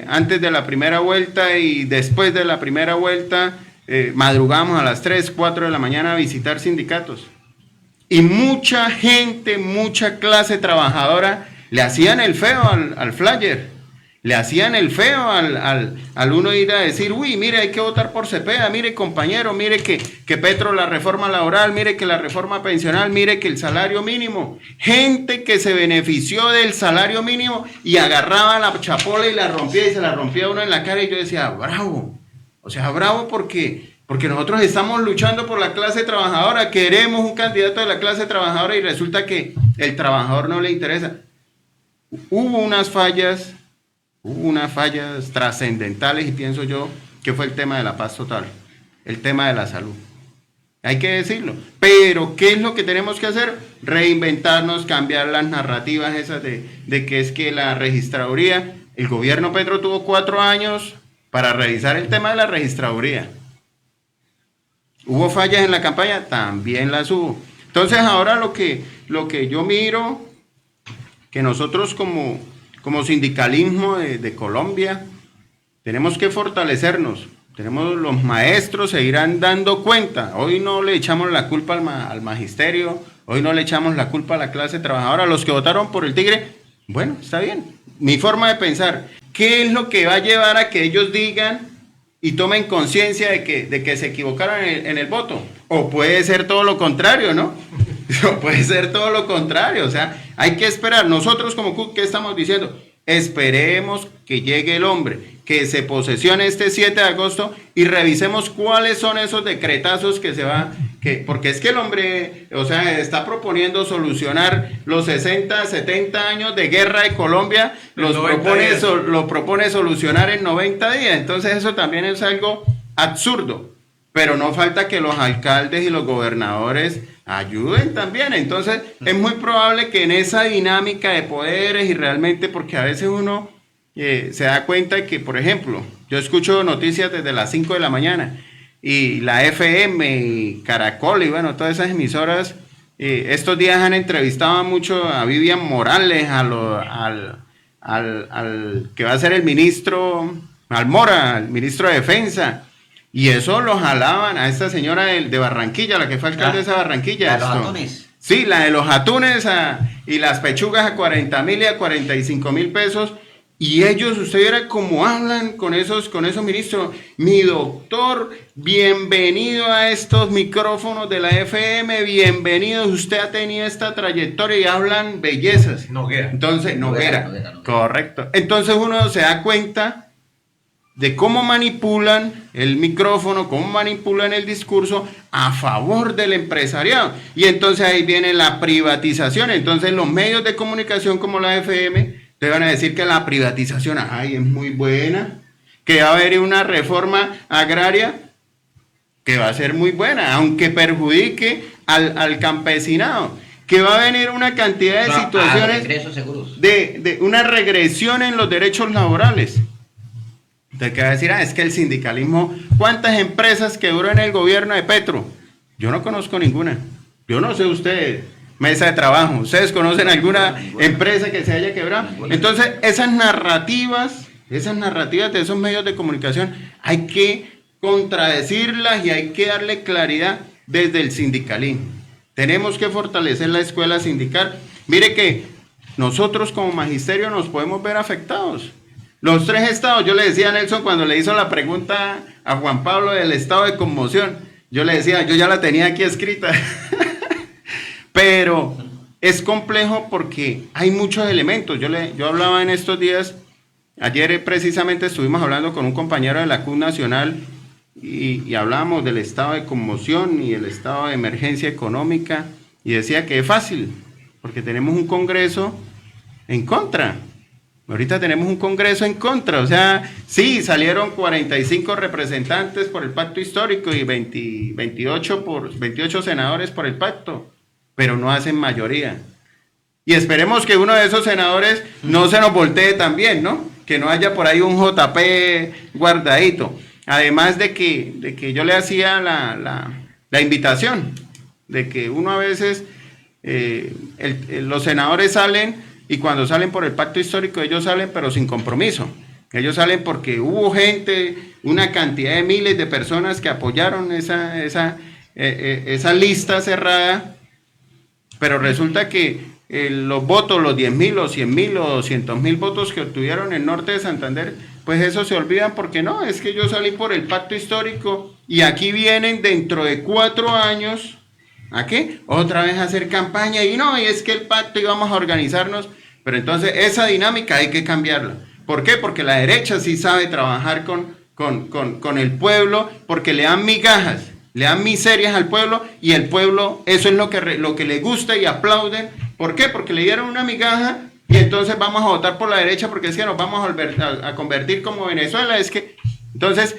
antes de la primera vuelta y después de la primera vuelta. Madrugamos a las 3, 4 de la mañana a visitar sindicatos. Y mucha gente, mucha clase trabajadora le hacían el feo al flyer, le hacían el feo al uno ir a decir, uy, mire, hay que votar por Cepeda, mire, compañero, mire que Petro la reforma laboral, mire que la reforma pensional, mire que el salario mínimo. Gente que se benefició del salario mínimo y agarraba la chapola y la rompía y se la rompía uno en la cara y yo decía, bravo. O sea, bravo porque nosotros estamos luchando por la clase trabajadora, queremos un candidato de la clase trabajadora y resulta que el trabajador no le interesa. Hubo unas fallas trascendentales y pienso yo que fue el tema de la paz total, el tema de la salud. Hay que decirlo. Pero, ¿qué es lo que tenemos que hacer? Reinventarnos, cambiar las narrativas esas de que es que la registraduría, el gobierno Petro tuvo 4 años para revisar el tema de la registraduría. ¿Hubo fallas en la campaña? También las hubo. Entonces ahora lo que yo miro, que nosotros como sindicalismo de Colombia, tenemos que fortalecernos. Los maestros se irán dando cuenta. Hoy no le echamos la culpa al magisterio, hoy no le echamos la culpa a la clase trabajadora. Los que votaron por el Tigre, bueno, está bien. Mi forma de pensar, ¿qué es lo que va a llevar a que ellos digan y tomen conciencia de que se equivocaron en el voto? O puede ser todo lo contrario, ¿no? O puede ser todo lo contrario, o sea, hay que esperar. Nosotros como CUT, ¿qué estamos diciendo? Esperemos que llegue el hombre, que se posesione este 7 de agosto y revisemos cuáles son esos decretazos porque es que el hombre, o sea, está proponiendo solucionar los 60, 70 años de guerra de Colombia, lo propone solucionar en 90 días, entonces eso también es algo absurdo, pero no falta que los alcaldes y los gobernadores ayuden también. Entonces es muy probable que en esa dinámica de poderes y realmente, porque a veces uno se da cuenta de que, por ejemplo, yo escucho noticias desde las 5 de la mañana y la FM y Caracol y bueno, todas esas emisoras estos días han entrevistado mucho a Vivian Morales, al que va a ser el ministro, al Mora, el ministro de Defensa. Y eso lo jalaban a esta señora de Barranquilla, la que fue alcaldesa de Barranquilla. La de los atunes. Sí, la de los atunes y las pechugas a 40,000 y a 45,000 pesos. Y ellos, usted viera cómo hablan con esos ministros. Mi doctor, bienvenido a estos micrófonos de la FM, bienvenidos. Usted ha tenido esta trayectoria y hablan bellezas. Noguera. Entonces, Noguera. Correcto. Entonces uno se da cuenta de cómo manipulan el micrófono, cómo manipulan el discurso a favor del empresariado. Y entonces ahí viene la privatización. Entonces los medios de comunicación como la FM te van a decir que la privatización, ay, es muy buena, que va a haber una reforma agraria que va a ser muy buena, aunque perjudique al campesinado, que va a venir una cantidad de situaciones de una regresión en los derechos laborales. Te queda decir, es que el sindicalismo, ¿cuántas empresas quebró en el gobierno de Petro? Yo no conozco ninguna. Yo no sé usted, mesa de trabajo, ¿ustedes conocen alguna empresa que se haya quebrado? Entonces, esas narrativas de esos medios de comunicación hay que contradecirlas y hay que darle claridad desde el sindicalismo. Tenemos que fortalecer la escuela sindical. Mire que nosotros como magisterio nos podemos ver afectados. Los 3 estados, yo le decía a Nelson cuando le hizo la pregunta a Juan Pablo del estado de conmoción, yo le decía, yo ya la tenía aquí escrita, pero es complejo porque hay muchos elementos. Yo hablaba en estos días, ayer precisamente estuvimos hablando con un compañero de la CUT Nacional y hablábamos del estado de conmoción y el estado de emergencia económica y decía que es fácil, porque tenemos un Congreso en contra. Ahorita tenemos un Congreso en contra, o sea, sí, salieron 45 representantes por el pacto histórico y 28 senadores por el pacto, pero no hacen mayoría. Y esperemos que uno de esos senadores no se nos voltee también, ¿no? Que no haya por ahí un JP guardadito. Además de que yo le hacía la invitación, de que uno a veces, los senadores salen, y cuando salen por el pacto histórico, ellos salen pero sin compromiso. Ellos salen porque hubo gente, una cantidad de miles de personas que apoyaron esa lista cerrada, pero resulta que los votos, los 10.000, los 100.000, los 200.000 votos que obtuvieron en el norte de Santander, pues eso se olvidan porque no, es que yo salí por el pacto histórico y aquí vienen dentro de 4 años, ¿a qué? Otra vez a hacer campaña y no, y es que el pacto íbamos a organizarnos, pero entonces esa dinámica hay que cambiarla. ¿Por qué? Porque la derecha sí sabe trabajar con el pueblo, porque le dan migajas, le dan miserias al pueblo y el pueblo, eso es lo que le gusta y aplauden. ¿Por qué? Porque le dieron una migaja y entonces vamos a votar por la derecha porque es que nos vamos a convertir como Venezuela. Es que, entonces,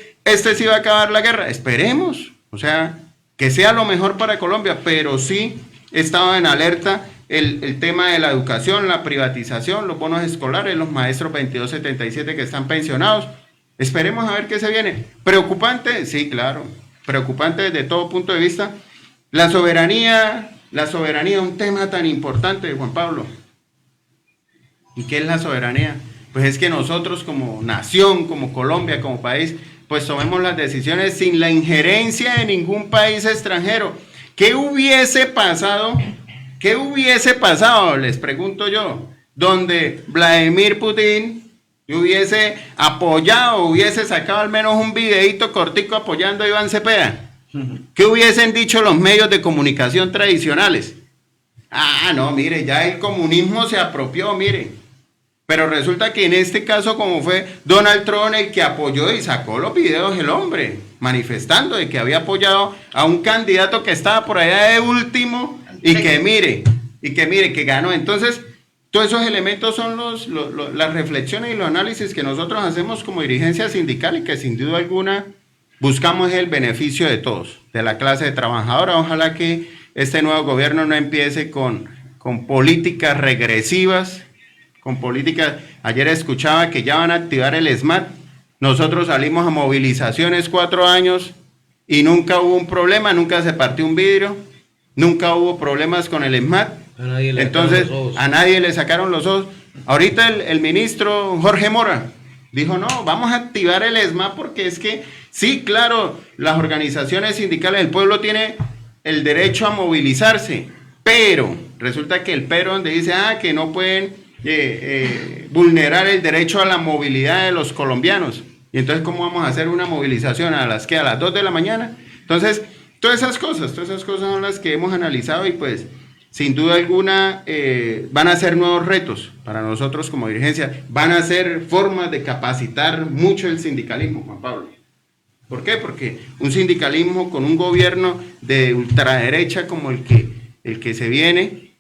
sí va a acabar la guerra. Esperemos, o sea, que sea lo mejor para Colombia, pero sí estaba en alerta el tema de la educación, la privatización, los bonos escolares, los maestros 2277 que están pensionados. Esperemos a ver qué se viene. ¿Preocupante? Sí, claro, preocupante desde todo punto de vista. La soberanía, un tema tan importante, Juan Pablo. ¿Y qué es la soberanía? Pues es que nosotros como nación, como Colombia, como país, pues tomemos las decisiones sin la injerencia de ningún país extranjero. ¿Qué hubiese pasado? Les pregunto yo, donde Vladimir Putin hubiese apoyado, hubiese sacado al menos un videíto cortico apoyando a Iván Cepeda? ¿Qué hubiesen dicho los medios de comunicación tradicionales? No, mire, ya el comunismo se apropió, mire. Pero resulta que en este caso, como fue Donald Trump el que apoyó y sacó los videos el hombre, manifestando de que había apoyado a un candidato que estaba por allá de último y que mire, que ganó. Entonces, todos esos elementos son las reflexiones y los análisis que nosotros hacemos como dirigencia sindical y que sin duda alguna buscamos el beneficio de todos, de la clase trabajadora. Ojalá que este nuevo gobierno no empiece con políticas regresivas, con políticas. Ayer escuchaba que ya van a activar el SMAT. Nosotros salimos a movilizaciones 4 años y nunca hubo un problema, nunca se partió un vidrio, nunca hubo problemas con el SMAT. Entonces, a nadie le sacaron los ojos. Ahorita el ministro Jorge Mora dijo, no, vamos a activar el SMAT porque es que, sí, claro, las organizaciones sindicales del pueblo tienen el derecho a movilizarse, pero resulta que el pero donde dice, que no pueden vulnerar el derecho a la movilidad de los colombianos. Y entonces, ¿cómo vamos a hacer una movilización a las 2 de la mañana? Entonces, todas esas cosas son las que hemos analizado y pues sin duda alguna van a ser nuevos retos para nosotros como dirigencia, van a ser formas de capacitar mucho el sindicalismo, Juan Pablo. ¿Por qué? Porque un sindicalismo con un gobierno de ultraderecha como el que se viene,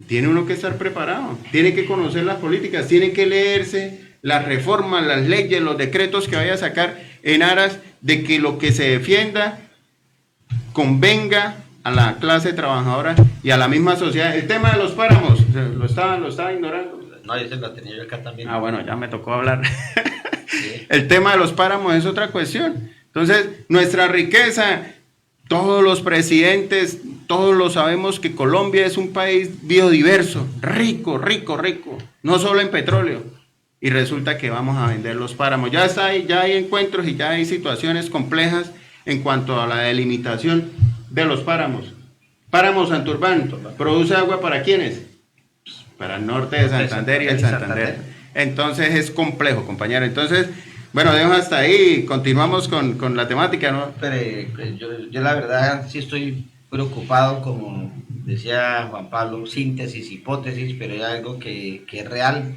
tiene uno que estar preparado, tiene que conocer las políticas, tiene que leerse las reformas, las leyes, los decretos que vaya a sacar en aras de que lo que se defienda convenga a la clase trabajadora y a la misma sociedad. El tema de los páramos, lo estaba ignorando. No, ese lo tenía yo acá también. Ah, bueno, ya me tocó hablar. Sí. El tema de los páramos es otra cuestión. Entonces, nuestra riqueza, todos los presidentes, todos lo sabemos que Colombia es un país biodiverso, rico, no solo en petróleo. Y resulta que vamos a vender los páramos. Ya hay encuentros y ya hay situaciones complejas en cuanto a la delimitación de los páramos. Páramo Santurbán, ¿produce agua para quiénes? Para el norte de Santander y el Santander. Entonces es complejo, compañero. Entonces, bueno, dejo hasta ahí, continuamos con la temática, ¿no? Pero yo la verdad sí estoy preocupado, como decía Juan Pablo, síntesis, hipótesis, pero hay algo que es real,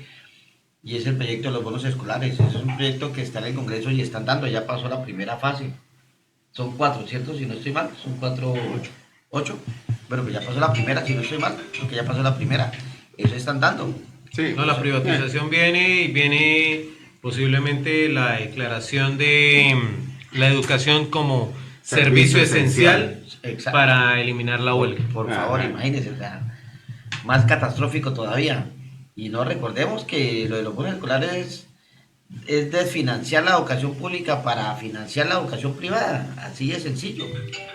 y es el proyecto de los bonos escolares. Es un proyecto que está en el Congreso y están dando, ya pasó la primera fase. Son 4, ¿cierto? Si no estoy mal, son 4, 8. Bueno, pues ya pasó la primera, si no estoy mal, porque ya pasó la primera. Eso están dando. Sí. No, la privatización viene posiblemente la declaración de la educación como servicio esencial Exacto. para eliminar la huelga. Por favor, imagínense, o sea, más catastrófico todavía. Y no recordemos que lo de los bonos escolares es desfinanciar la educación pública para financiar la educación privada. Así de sencillo.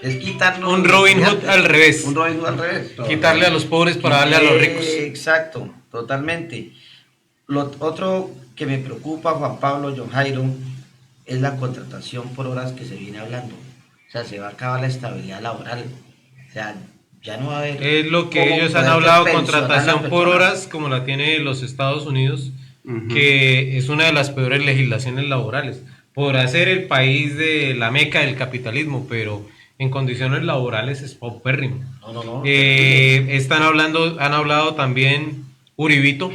Es quitarnos... Un Robin Hood al revés. Un Robin Hood al revés. Quitarle a los pobres para darle a los ricos. Exacto, totalmente. Lo otro que me preocupa, Juan Pablo, John Jairo, es la contratación por horas que se viene hablando. O sea, se va a acabar la estabilidad laboral. O sea, ya no va a haber... Es lo que cómo ellos han poder hablado, pensionar a las contratación por personas. horas, como la tiene los Estados Unidos, que es una de las peores legislaciones laborales. Podrá ser el país de la meca del capitalismo, pero en condiciones laborales es paupérrimo. No. Han hablado también Uribito,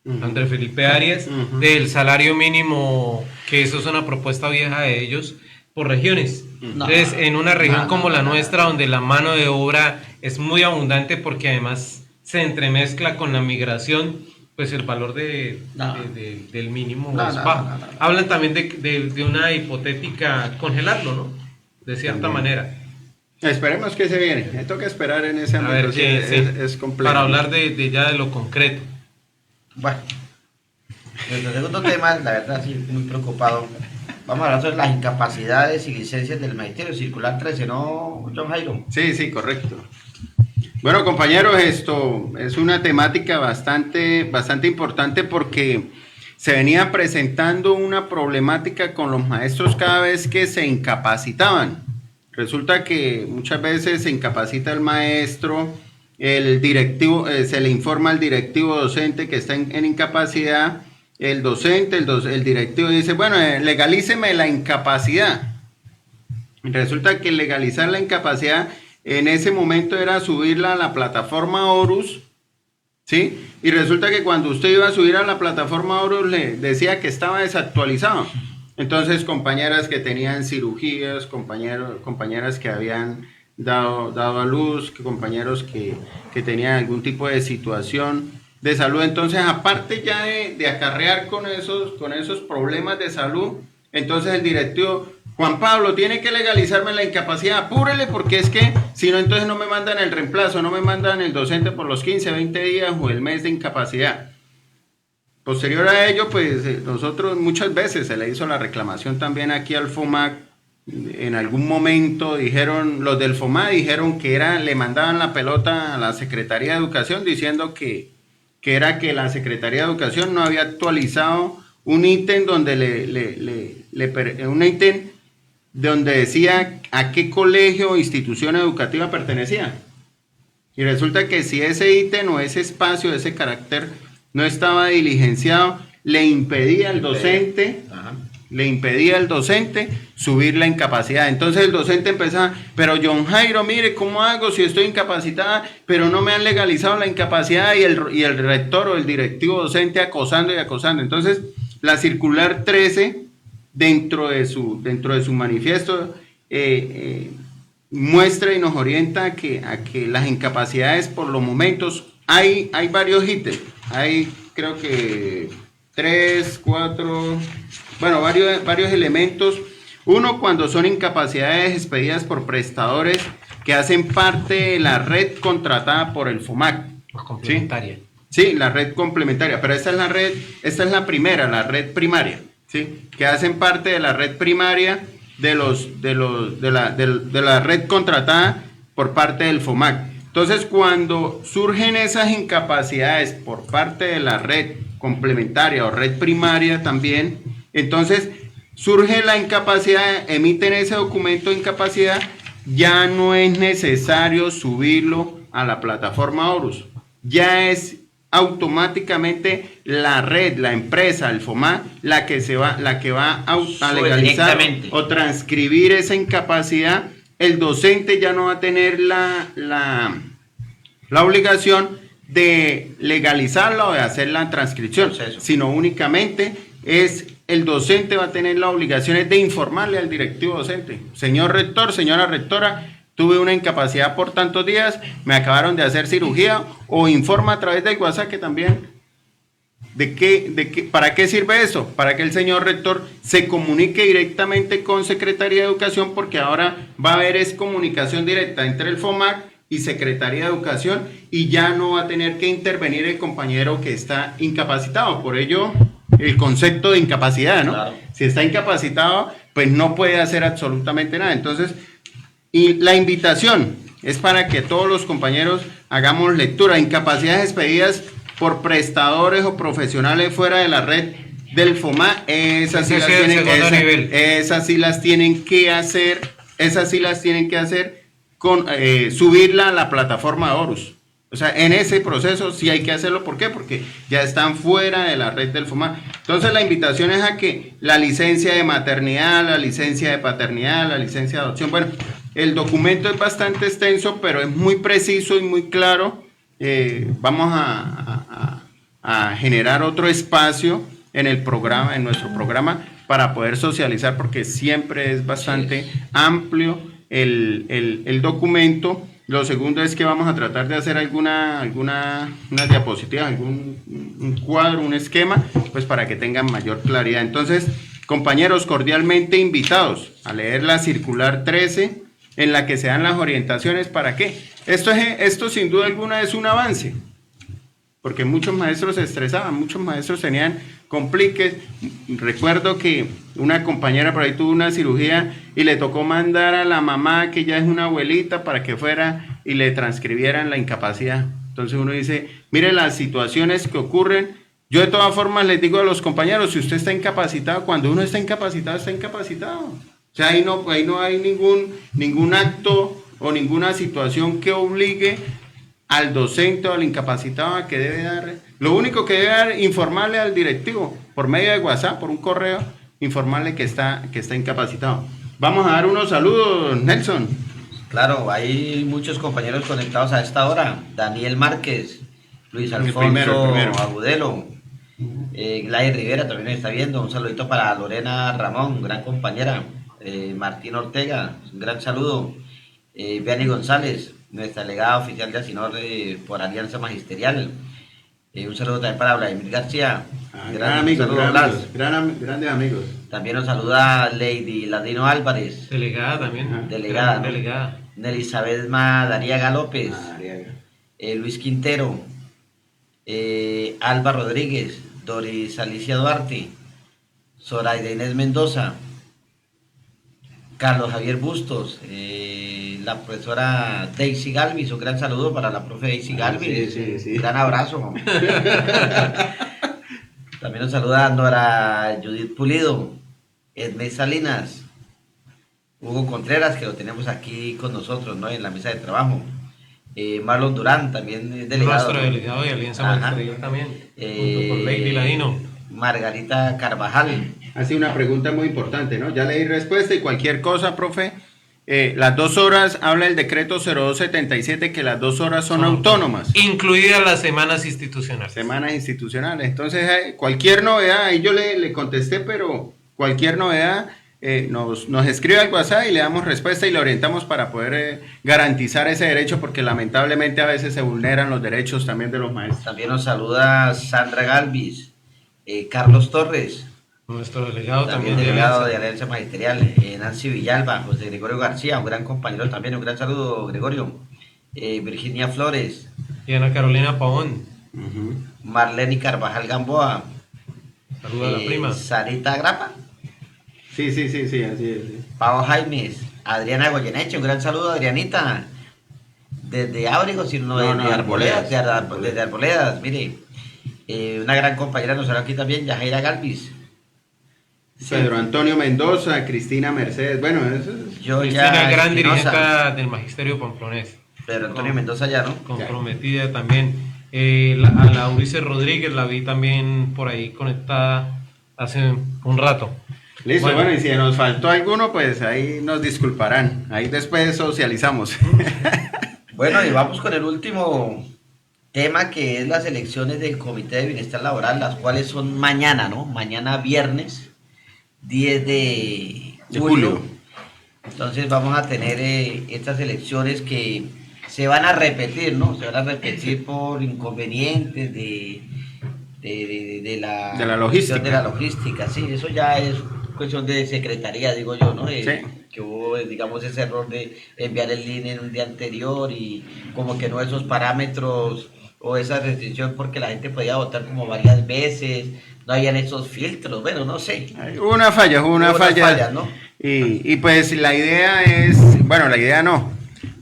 Andrés Felipe Arias, del salario mínimo, que eso es una propuesta vieja de ellos, por regiones. Entonces, en una región como la nuestra, donde la mano de obra es muy abundante, porque además se entremezcla con la migración, pues el valor del mínimo es bajo. Hablan también de una hipotética congelarlo, ¿no? De cierta manera. Esperemos que se viene. Me toca esperar en ese A ver, ámbito. Es complejo. para hablar ya de lo concreto. Bueno, nuestro segundo tema, la verdad, sí, muy preocupado. Vamos a hablar sobre las incapacidades y licencias del Magisterio Circular 13, ¿no, John Jairo? Sí, correcto. Bueno, compañeros, esto es una temática bastante importante porque se venía presentando una problemática con los maestros cada vez que se incapacitaban. Resulta que muchas veces se incapacita el maestro, el directivo, se le informa al directivo docente que está en incapacidad, el docente, el directivo dice, bueno, legalíceme la incapacidad. Resulta que legalizar la incapacidad en ese momento era subirla a la plataforma Horus, ¿sí? Y resulta que cuando usted iba a subir a la plataforma Horus le decía que estaba desactualizado. Entonces, compañeras que tenían cirugías, compañeras que habían dado a luz, compañeros que tenían algún tipo de situación de salud. Entonces, aparte ya de acarrear con esos problemas de salud, entonces el directivo, Juan Pablo, tiene que legalizarme la incapacidad, apúrele, porque es que si no, entonces no me mandan el reemplazo, no me mandan el docente por los 15, 20 días o el mes de incapacidad. Posterior a ello, pues nosotros muchas veces se le hizo la reclamación también aquí al FOMAC. En algún momento los del FOMAC dijeron que le mandaban la pelota a la Secretaría de Educación diciendo que era que la Secretaría de Educación no había actualizado un ítem un ítem donde decía a qué colegio o institución educativa pertenecía. Y resulta que si ese ítem o ese espacio, ese carácter no estaba diligenciado, le impedía al docente le impedía al docente subir la incapacidad. Entonces el docente empezaba, pero John Jairo, mire, ¿cómo hago si estoy incapacitada, pero no me han legalizado la incapacidad? Y el rector o el directivo docente acosando y acosando. Entonces, la circular 13, dentro de su manifiesto, muestra y nos orienta a que las incapacidades por los momentos, hay varios ítems, hay creo que 3, 4, bueno, varios elementos. Uno, cuando son incapacidades expedidas por prestadores que hacen parte de la red contratada por el FOMAC. Complementaria. Sí, la red complementaria, pero esta es la primera, la red primaria, ¿sí? Que hacen parte de la red primaria de la red contratada por parte del FOMAC. Entonces, cuando surgen esas incapacidades por parte de la red complementaria o red primaria también, entonces surge la incapacidad, emiten ese documento de incapacidad, ya no es necesario subirlo a la plataforma Horus, ya es automáticamente la red, la empresa, el FOMAC, la que va a legalizar o transcribir esa incapacidad. El docente ya no va a tener la obligación de legalizarla o de hacer la transcripción, sino únicamente el docente va a tener la obligación de informarle al directivo docente: señor rector, señora rectora, tuve una incapacidad por tantos días, me acabaron de hacer cirugía, o informa a través del WhatsApp que también, ¿para qué sirve eso? Para que el señor rector se comunique directamente con Secretaría de Educación, porque ahora va a haber comunicación directa entre el FOMAC y Secretaría de Educación, y ya no va a tener que intervenir el compañero que está incapacitado. Por ello, el concepto de incapacidad, ¿no? Claro. Si está incapacitado, pues no puede hacer absolutamente nada. Entonces, y la invitación es para que todos los compañeros hagamos lectura. Incapacidades expedidas por prestadores o profesionales fuera de la red del FOMAC, esas sí las tienen que hacer, subirla a la plataforma Horus. O sea, en ese proceso sí hay que hacerlo. ¿Por qué? Porque ya están fuera de la red del FOMAC. Entonces la invitación es a que la licencia de maternidad, la licencia de paternidad, la licencia de adopción, bueno, el documento es bastante extenso, pero es muy preciso y muy claro. Vamos a generar otro espacio en nuestro programa, para poder socializar, porque siempre es bastante amplio el documento. Lo segundo es que vamos a tratar de hacer unas diapositivas, un cuadro, un esquema, pues para que tengan mayor claridad. Entonces, compañeros, cordialmente invitados a leer la circular 13, en la que se dan las orientaciones. ¿Para qué? Esto sin duda alguna es un avance, porque muchos maestros se estresaban, muchos maestros tenían compliques. Recuerdo que una compañera por ahí tuvo una cirugía y le tocó mandar a la mamá, que ya es una abuelita, para que fuera y le transcribieran la incapacidad. Entonces uno dice, mire las situaciones que ocurren. Yo de todas formas les digo a los compañeros, si usted está incapacitado, cuando uno está incapacitado, está incapacitado. O sea, ahí no hay ningún acto o ninguna situación que obligue al docente o al incapacitado a que debe dar. Lo único que debe dar, informarle al directivo por medio de WhatsApp, por un correo, informarle que está incapacitado. Vamos a dar unos saludos, Nelson. Claro, hay muchos compañeros conectados a esta hora. Daniel Márquez, Luis Alfonso primero. Agudelo, Gladys Rivera también está viendo. Un saludito para Lorena Ramón, gran compañera. Martín Ortega, un gran saludo. Vianney González, nuestra delegada oficial de ASINOR por Alianza Magisterial. Un saludo también para Vladimir García. Grandes amigos. También nos saluda Lady Ladino Álvarez. Delegada también. Delegada. Delegada. Nelisabeth Madariaga López. Luis Quintero. Alba Rodríguez. Doris Alicia Duarte. Zoraida Inés Mendoza. Carlos Javier Bustos, la profesora Daisy Galvis, un gran saludo para la profe Daisy Galvis, sí. Gran abrazo. También nos saluda Nora Judith Pulido, Edmé Salinas, Hugo Contreras, que lo tenemos aquí con nosotros, ¿no?, en la mesa de trabajo. Marlon Durán, también delegado. Nuestro delegado de Alianza Magisterial también, junto con Lady Ladino. Margarita Carvajal. hace una pregunta muy importante, ¿no? Ya leí respuesta y cualquier cosa, profe. Las 2 horas, habla el decreto 0277 que las 2 horas son autónomas. Incluidas las semanas institucionales. Semanas institucionales. Entonces, cualquier novedad, ahí yo le contesté, pero cualquier novedad nos escribe al WhatsApp y le damos respuesta y le orientamos para poder garantizar ese derecho, porque lamentablemente a veces se vulneran los derechos también de los maestros. También nos saluda Sandra Galvis, Carlos Torres, Nuestro delegado también también delegado de Alianza Magisterial, Nancy Villalba, José Gregorio García, un gran compañero también, un gran saludo, Gregorio, Virginia Flores, y Ana Carolina Pavón. Marlene Carvajal Gamboa, Saluda a la prima. Sarita Grapa, Sí, así es. Sí. Pau Jaimes, Adriana Goyeneche, un gran saludo, Adrianita, desde Ábrego, sino No, de Arboledas, desde Arboledas, mire, una gran compañera nos habla aquí también, Yajaira Galvis. Pedro Antonio Mendoza, Cristina Mercedes, bueno, eso es... Yo Cristina, ya gran Espinosa, dirigente del Magisterio Pamplonés. Pedro Antonio Mendoza ya, ¿no? Comprometida también. A la Ulises Rodríguez la vi también por ahí conectada hace un rato. Listo, bueno, y si nos faltó alguno, pues ahí nos disculparán. Ahí después socializamos. Bueno, y vamos con el último tema, que es las elecciones del Comité de Bienestar Laboral, las cuales son mañana, ¿no? Mañana viernes 10 de julio. Entonces vamos a tener estas elecciones que se van a repetir, ¿no? Se van a repetir por inconvenientes de la logística. De la logística, sí, eso ya es cuestión de secretaría, digo yo, ¿no? Sí. Que hubo, digamos, ese error de enviar el link en un día anterior y como que no esos parámetros o esa restricción, porque la gente podía votar como varias veces, no habían esos filtros, bueno, no sé. Hubo una falla, ¿no? Y pues la idea es, bueno, la idea no,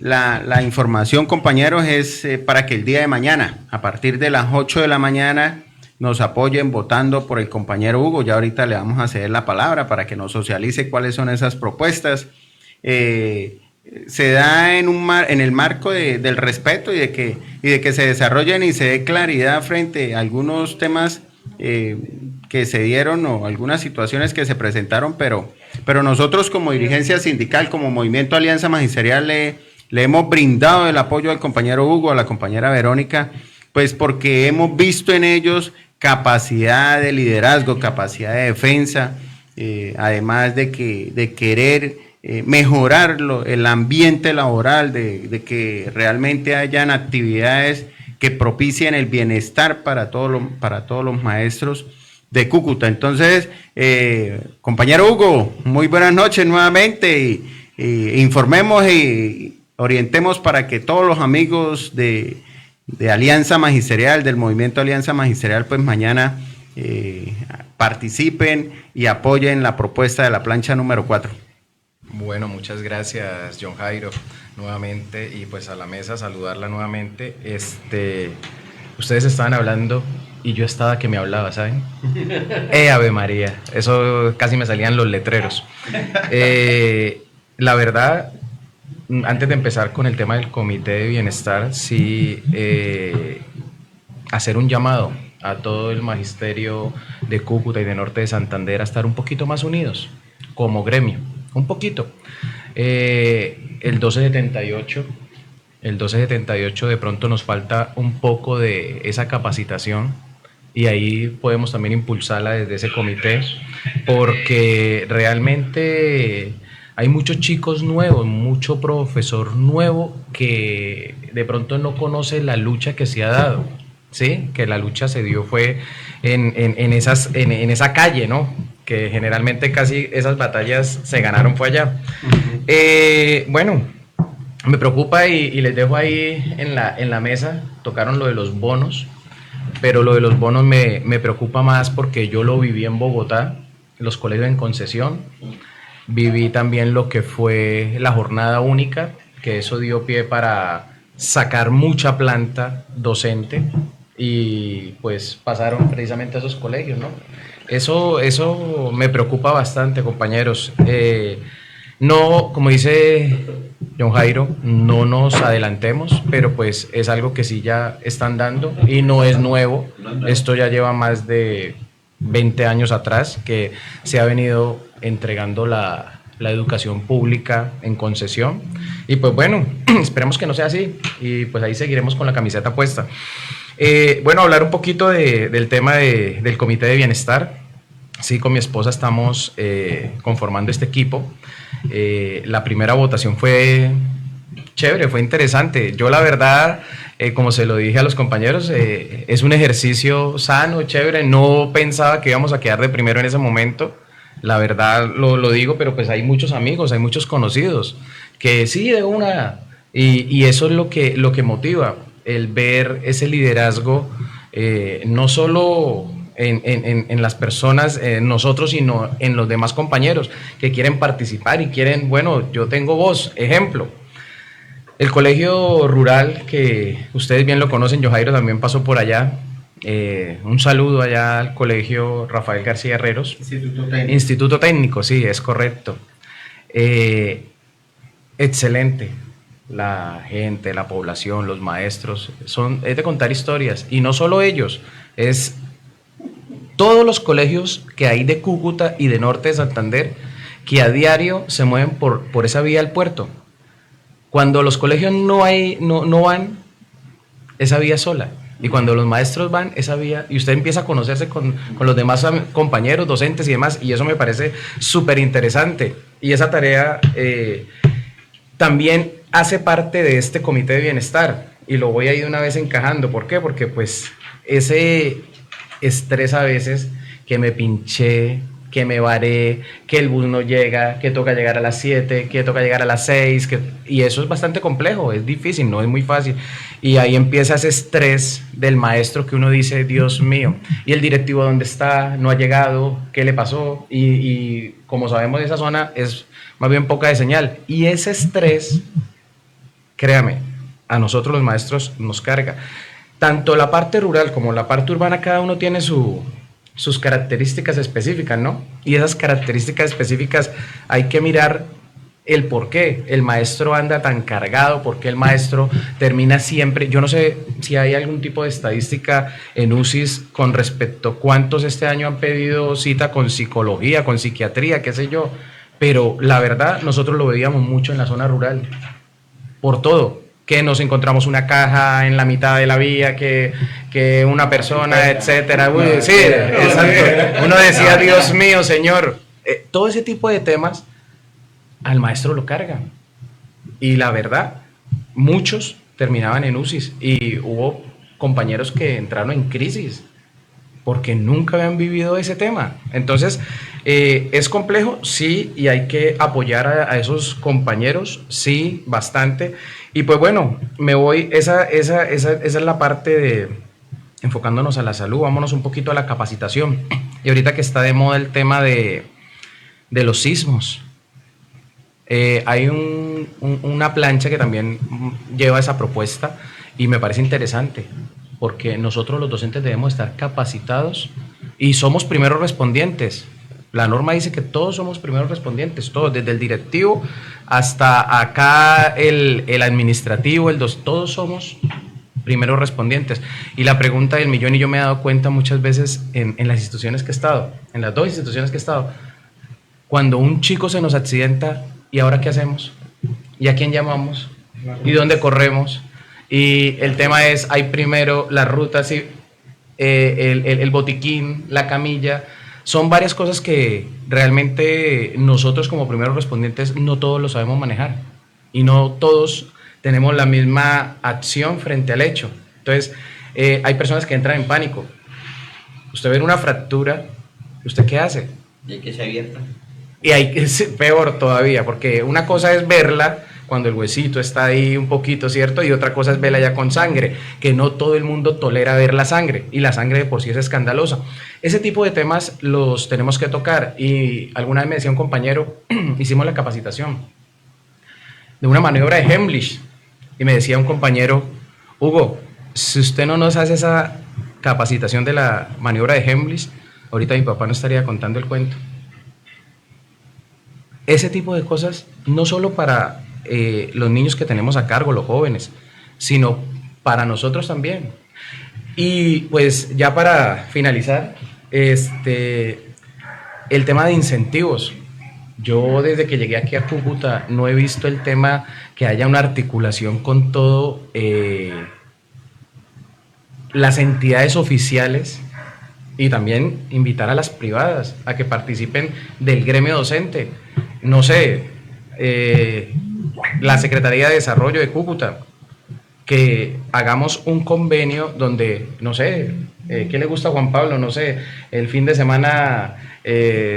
la información, compañeros, es para que el día de mañana, a partir de las 8 de la mañana, nos apoyen votando por el compañero Hugo. Ya ahorita le vamos a ceder la palabra para que nos socialice cuáles son esas propuestas. Se da en el marco del respeto y de que se desarrollen y se dé claridad frente a algunos temas que se dieron o algunas situaciones que se presentaron, pero nosotros como dirigencia sindical, como Movimiento Alianza Magisterial, le hemos brindado el apoyo al compañero Hugo, a la compañera Verónica, pues porque hemos visto en ellos capacidad de liderazgo, capacidad de defensa, además de querer mejorar el ambiente laboral, de que realmente hayan actividades que propicien el bienestar para todos los maestros de Cúcuta. Entonces, compañero Hugo, muy buenas noches nuevamente, y informemos y orientemos para que todos los amigos de Alianza Magisterial, del Movimiento Alianza Magisterial, pues mañana participen y apoyen la propuesta de la plancha número 4. Bueno, muchas gracias, John Jairo, nuevamente, y pues a la mesa saludarla nuevamente. Ustedes estaban hablando y yo estaba que me hablaba, ¿saben? Ave María, eso casi me salían los letreros. La verdad, antes de empezar con el tema del Comité de Bienestar, sí hacer un llamado a todo el magisterio de Cúcuta y de Norte de Santander a estar un poquito más unidos como gremio, un poquito. El 1278 de pronto nos falta un poco de esa capacitación y ahí podemos también impulsarla desde ese comité, porque realmente hay muchos chicos nuevos, mucho profesor nuevo que de pronto no conoce la lucha que se ha dado, ¿sí? Que la lucha se dio fue en esa calle, ¿no? Que generalmente casi esas batallas se ganaron fue allá. Bueno, me preocupa y les dejo ahí en la mesa, tocaron lo de los bonos, pero lo de los bonos me preocupa más porque yo lo viví en Bogotá, los colegios en concesión. Viví también lo que fue la jornada única, que eso dio pie para sacar mucha planta docente y pues pasaron precisamente a esos colegios, ¿no? Eso me preocupa bastante, compañeros. No, como dice John Jairo, no nos adelantemos, pero pues es algo que sí ya están dando y no es nuevo. Esto ya lleva más de 20 años atrás, que se ha venido entregando la educación pública en concesión. Y pues bueno, esperemos que no sea así y pues ahí seguiremos con la camiseta puesta. Bueno, hablar un poquito del tema del Comité de Bienestar. Sí, con mi esposa estamos conformando este equipo. La primera votación fue chévere, fue interesante. Yo la verdad, como se lo dije a los compañeros, es un ejercicio sano, chévere. No pensaba que íbamos a quedar de primero en ese momento. La verdad lo digo, pero pues hay muchos amigos, hay muchos conocidos que sí, de una. Y eso es lo que motiva, el ver ese liderazgo, no solo en las personas, nosotros, sino en los demás compañeros que quieren participar y quieren, bueno, yo tengo voz. Ejemplo, el colegio rural, que ustedes bien lo conocen, Yojairo también pasó por allá. Un saludo allá al colegio Rafael García Herreros. Instituto Técnico, sí, es correcto. Excelente. La gente, la población, los maestros, es de contar historias. Y no solo ellos, es todos los colegios que hay de Cúcuta y de Norte de Santander, que a diario se mueven por esa vía al puerto. Cuando los colegios no van, esa vía es sola. Y cuando los maestros van, esa vía, y usted empieza a conocerse con los demás compañeros, docentes y demás, y eso me parece súper interesante. Y esa tarea también hace parte de este Comité de Bienestar, y lo voy a ir una vez encajando. ¿Por qué? Porque pues ese estrés a veces, que me pinché, que me varé, que el bus no llega, que toca llegar a las 7, que toca llegar a las 6, y eso es bastante complejo, es difícil, no es muy fácil. Y ahí empieza ese estrés del maestro que uno dice, Dios mío, ¿y el directivo dónde está? ¿No ha llegado? ¿Qué le pasó? Y como sabemos, esa zona es más bien poca de señal. Y ese estrés, créame, a nosotros los maestros nos carga. Tanto la parte rural como la parte urbana, cada uno tiene sus características específicas, ¿no? Y esas características específicas hay que mirar el por qué el maestro anda tan cargado, por qué el maestro termina siempre. Yo no sé si hay algún tipo de estadística en UCIS con respecto a cuántos este año han pedido cita con psicología, con psiquiatría, qué sé yo, pero la verdad nosotros lo veíamos mucho en la zona rural, por todo. Que nos encontramos una caja en la mitad de la vía, que una persona, etcétera. Uy, sí, exacto. Uno decía, Dios mío, señor. Todo ese tipo de temas al maestro lo cargan. Y la verdad, muchos terminaban en UCIs y hubo compañeros que entraron en crisis porque nunca habían vivido ese tema. Entonces, ¿es complejo? Sí, y hay que apoyar a esos compañeros, sí, bastante. Y pues bueno, me voy, esa es la parte de enfocándonos a la salud. Vámonos un poquito a la capacitación. Y ahorita que está de moda el tema de los sismos, hay una plancha que también lleva esa propuesta y me parece interesante, porque nosotros los docentes debemos estar capacitados y somos primeros respondientes. La norma dice que todos somos primeros respondientes, todos, desde el directivo hasta acá el administrativo, todos somos primeros respondientes. Y la pregunta del millón, y yo me he dado cuenta muchas veces en las instituciones que he estado, en las dos instituciones que he estado, cuando un chico se nos accidenta, ¿y ahora qué hacemos? ¿Y a quién llamamos? ¿Y dónde corremos? Y el tema es, hay primero las rutas, el botiquín, la camilla. Son varias cosas que realmente nosotros como primeros respondientes no todos lo sabemos manejar y no todos tenemos la misma acción frente al hecho. Entonces, hay personas que entran en pánico. Usted ve una fractura, ¿usted qué hace? Y hay que se abierta. Y hay que ser peor todavía, porque una cosa es verla cuando el huesito está ahí un poquito, ¿cierto? Y otra cosa es verla ya con sangre, que no todo el mundo tolera ver la sangre, y la sangre de por sí es escandalosa. Ese tipo de temas los tenemos que tocar, y alguna vez me decía un compañero, hicimos la capacitación de una maniobra de Heimlich, y me decía un compañero, Hugo, si usted no nos hace esa capacitación de la maniobra de Heimlich, ahorita mi papá no estaría contando el cuento. Ese tipo de cosas, no solo para los niños que tenemos a cargo, los jóvenes, sino para nosotros también. Y pues ya para finalizar, El tema de incentivos. Yo desde que llegué aquí a Cúcuta no he visto el tema que haya una articulación con todo las entidades oficiales y también invitar a las privadas a que participen del gremio docente. No sé, la Secretaría de Desarrollo de Cúcuta, que hagamos un convenio donde, no sé, ¿qué le gusta a Juan Pablo? No sé, el fin de semana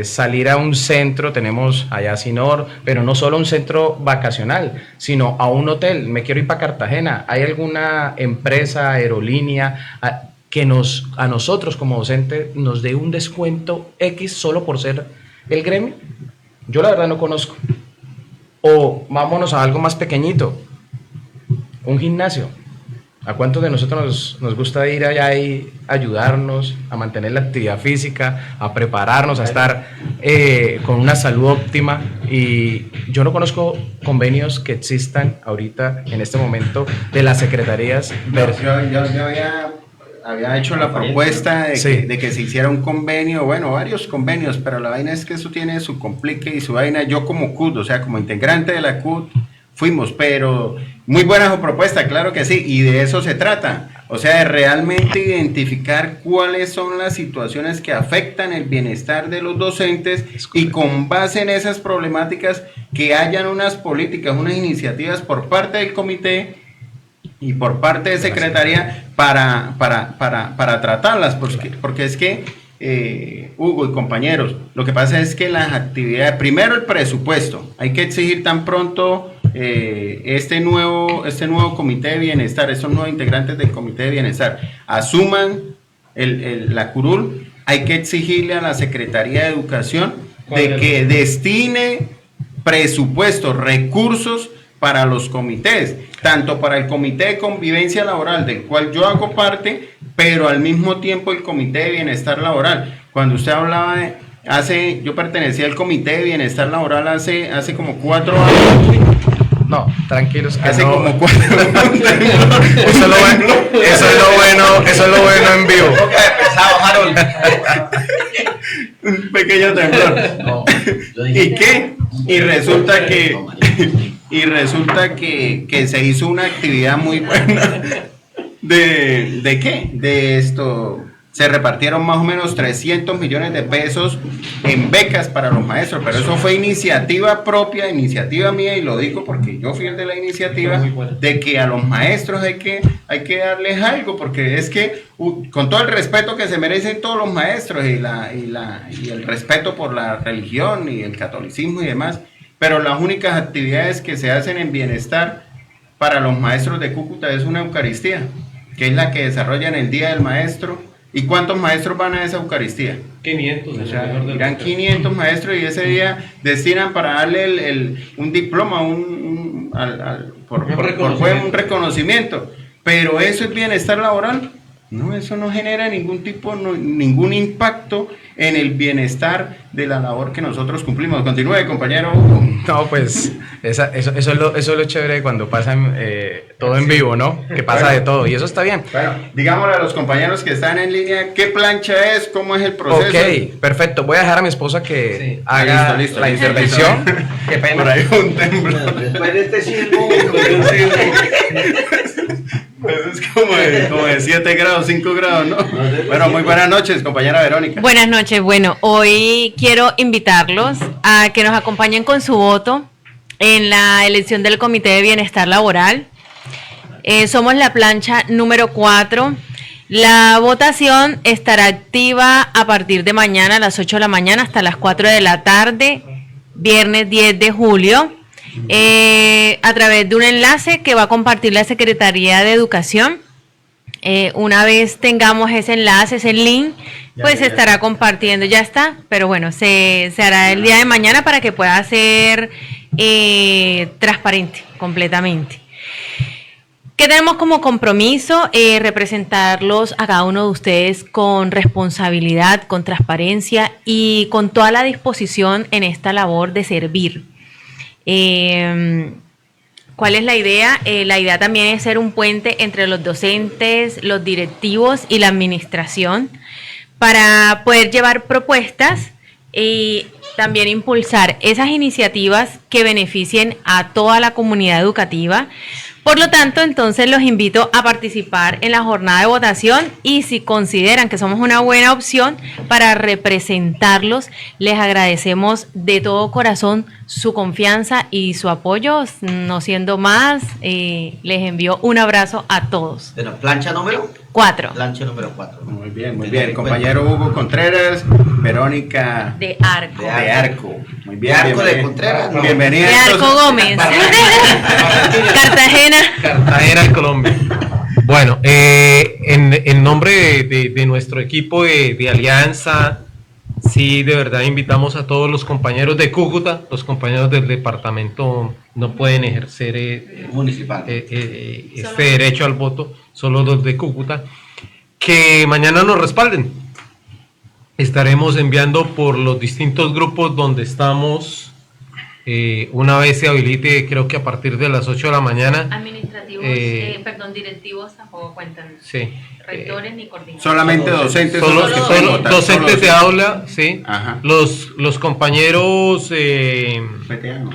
salir a un centro, tenemos allá Sinor, pero no solo un centro vacacional, sino a un hotel. Me quiero ir para Cartagena. ¿Hay alguna empresa, aerolínea que a nosotros como docentes nos dé un descuento X solo por ser el gremio? Yo la verdad no conozco. O vámonos a algo más pequeñito, un gimnasio. ¿A cuántos de nosotros nos gusta ir allá y ayudarnos a mantener la actividad física, a prepararnos, a estar con una salud óptima? Y yo no conozco convenios que existan ahorita, en este momento, de las secretarías. Yo había hecho la propuesta de que se hiciera un convenio, bueno, varios convenios, pero la vaina es que eso tiene su complique y su vaina. Yo como CUT, o sea, como integrante de la CUT, fuimos, pero muy buena su propuesta, claro que sí, y de eso se trata, o sea, de realmente identificar cuáles son las situaciones que afectan el bienestar de los docentes y con base en esas problemáticas que hayan unas políticas, unas iniciativas por parte del comité y por parte de secretaría para tratarlas, porque es que Hugo y compañeros, lo que pasa es que las actividades, primero el presupuesto, hay que exigir tan pronto este nuevo comité de bienestar, estos nuevos integrantes del comité de bienestar asuman la curul, hay que exigirle a la Secretaría de Educación de que destine presupuestos, recursos para los comités, tanto para el comité de convivencia laboral, del cual yo hago parte, pero al mismo tiempo el comité de bienestar laboral. Cuando usted hablaba yo pertenecía al comité de bienestar laboral hace como 4 años. No, tranquilos. Hace no. como 4 años. Eso es lo bueno en vivo. Pesado, Harold. Un pequeño temblor. No. ¿Y qué? Y resulta que se hizo una actividad muy buena. ¿De qué? De esto. Se repartieron más o menos 300 millones de pesos en becas para los maestros, pero eso fue iniciativa propia, iniciativa mía, y lo digo porque yo fui el de la iniciativa, de que a los maestros hay que darles algo, porque es que con todo el respeto que se merecen todos los maestros y el respeto por la religión y el catolicismo y demás, pero las únicas actividades que se hacen en bienestar para los maestros de Cúcuta es una Eucaristía, que es la que desarrollan el Día del Maestro. ¿Y cuántos maestros van a esa Eucaristía? 500. O sea, irán 500 maestros y ese día destinan para darle un diploma, un reconocimiento. Pero eso es bienestar laboral. No, eso no genera ningún impacto en el bienestar de la labor que nosotros cumplimos. Continúe, compañero. No, pues eso es lo chévere cuando pasa todo en vivo, ¿no? Que pasa de todo y eso está bien. Bueno, digámosle a los compañeros que están en línea qué plancha es, cómo es el proceso. Ok, perfecto. Voy a dejar a mi esposa que haga listo, la intervención. Qué pena. Por ahí un temblor. Después de este sismo, Eso es como de 7 grados, 5 grados, ¿no? Bueno, muy buenas noches, compañera Verónica. Buenas noches. Bueno, hoy quiero invitarlos a que nos acompañen con su voto en la elección del Comité de Bienestar Laboral. Somos la plancha número 4. La votación estará activa a partir de mañana a las 8 de la mañana hasta las 4 de la tarde, viernes 10 de julio. A través de un enlace que va a compartir la Secretaría de Educación. Una vez tengamos ese enlace, ese link, pues se estará compartiendo, ya está, pero bueno, se hará el día de mañana para que pueda ser transparente completamente. ¿Qué tenemos como compromiso? Representarlos a cada uno de ustedes con responsabilidad, con transparencia y con toda la disposición en esta labor de servir. ¿Cuál es la idea? La idea también es ser un puente entre los docentes, los directivos y la administración para poder llevar propuestas y también impulsar esas iniciativas que beneficien a toda la comunidad educativa. Por lo tanto, entonces los invito a participar en la jornada de votación y si consideran que somos una buena opción para representarlos, les agradecemos de todo corazón su confianza y su apoyo. No siendo más, les envío un abrazo a todos. Bueno, plancha número 4. Plancha número 4. Muy bien, muy bien. Compañero Hugo Contreras, Verónica De Arco. de Arco. Muy bien. De Arco de bienvenida. Contreras, ¿no? Bienvenida. De Arco Gómez. Cartagena. Cartagena de Colombia. Bueno, en nombre de nuestro equipo de Alianza, sí, de verdad invitamos a todos los compañeros de Cúcuta, los compañeros del departamento no pueden ejercer Municipal. este derecho al voto, solo los de Cúcuta, que mañana nos respalden. Estaremos enviando por los distintos grupos donde estamos, una vez se habilite, creo que a partir de las 8 de la mañana. Administrativos, directivos tampoco cuentan. Sí. Rectores ni coordinadores. Solamente docentes son los que pueden Solo votar, docentes solo de aula, sí. Ajá. Los compañeros PTA, ¿no?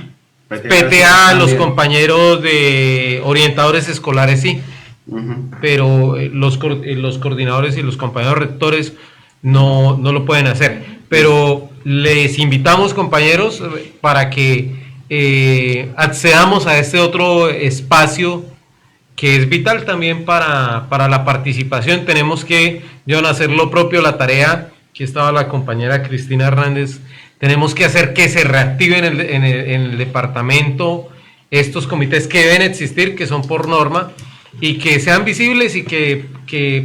PTA, los compañeros de orientadores escolares, sí. Ujú. Pero los coordinadores y los compañeros rectores no lo pueden hacer. Pero les invitamos, compañeros, para que accedamos a este otro espacio que es vital también para la participación. Tenemos que, John, hacer lo propio, la tarea, que estaba la compañera Cristina Hernández, tenemos que hacer que se reactiven en el departamento estos comités que deben existir, que son por norma, y que sean visibles y que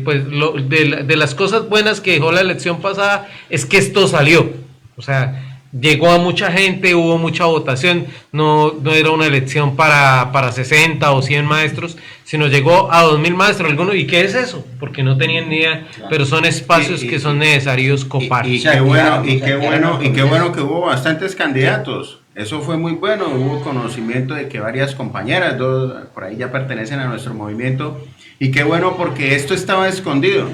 pues de las cosas buenas que dejó la elección pasada es que esto salió, o sea, llegó a mucha gente, hubo mucha votación, no era una elección para 60 o 100 maestros, sino llegó a 2.000 maestros, algunos, ¿y qué es eso? Porque no tenían ni idea, pero son espacios que son necesarios copar. Y qué bueno que hubo bastantes candidatos. Eso fue muy bueno, hubo conocimiento de que varias compañeras, dos por ahí ya pertenecen a nuestro movimiento, y qué bueno porque esto estaba escondido.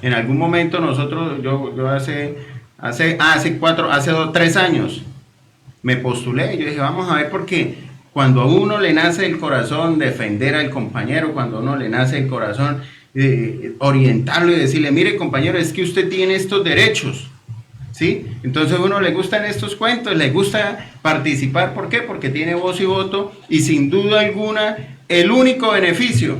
En algún momento nosotros, yo hace 3 años me postulé y yo dije, vamos a ver, porque cuando a uno le nace el corazón defender al compañero, cuando a uno le nace el corazón orientarlo y decirle, mire compañero, es que usted tiene estos derechos, ¿sí? Entonces a uno le gustan estos cuentos, le gusta participar, ¿por qué? Porque tiene voz y voto, y sin duda alguna el único beneficio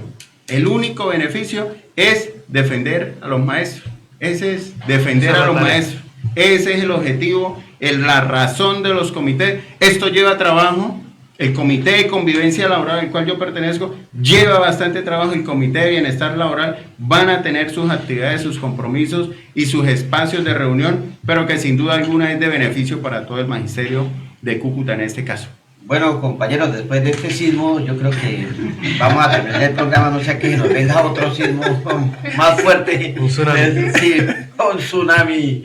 es defender a los maestros. Ese es defender a los maestros. Ese es el objetivo, la razón de los comités. Esto lleva trabajo. El comité de convivencia laboral al cual yo pertenezco lleva bastante trabajo. El comité de bienestar laboral van a tener sus actividades, sus compromisos y sus espacios de reunión, pero que sin duda alguna es de beneficio para todo el magisterio de Cúcuta en este caso. Bueno, compañeros, después de este sismo, yo creo que vamos a terminar el programa, no sea que nos venga otro sismo más fuerte. Un tsunami. Sí, un tsunami.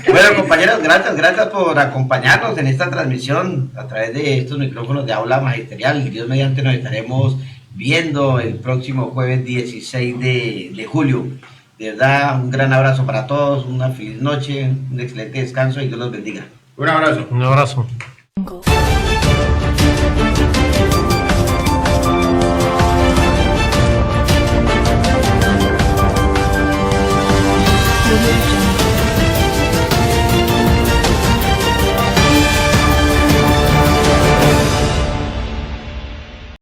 Bueno, compañeros, gracias por acompañarnos en esta transmisión a través de estos micrófonos de aula magisterial. Dios mediante nos estaremos viendo el próximo jueves 16 de julio. De verdad, un gran abrazo para todos, una feliz noche, un excelente descanso y Dios los bendiga. Un abrazo. Un abrazo.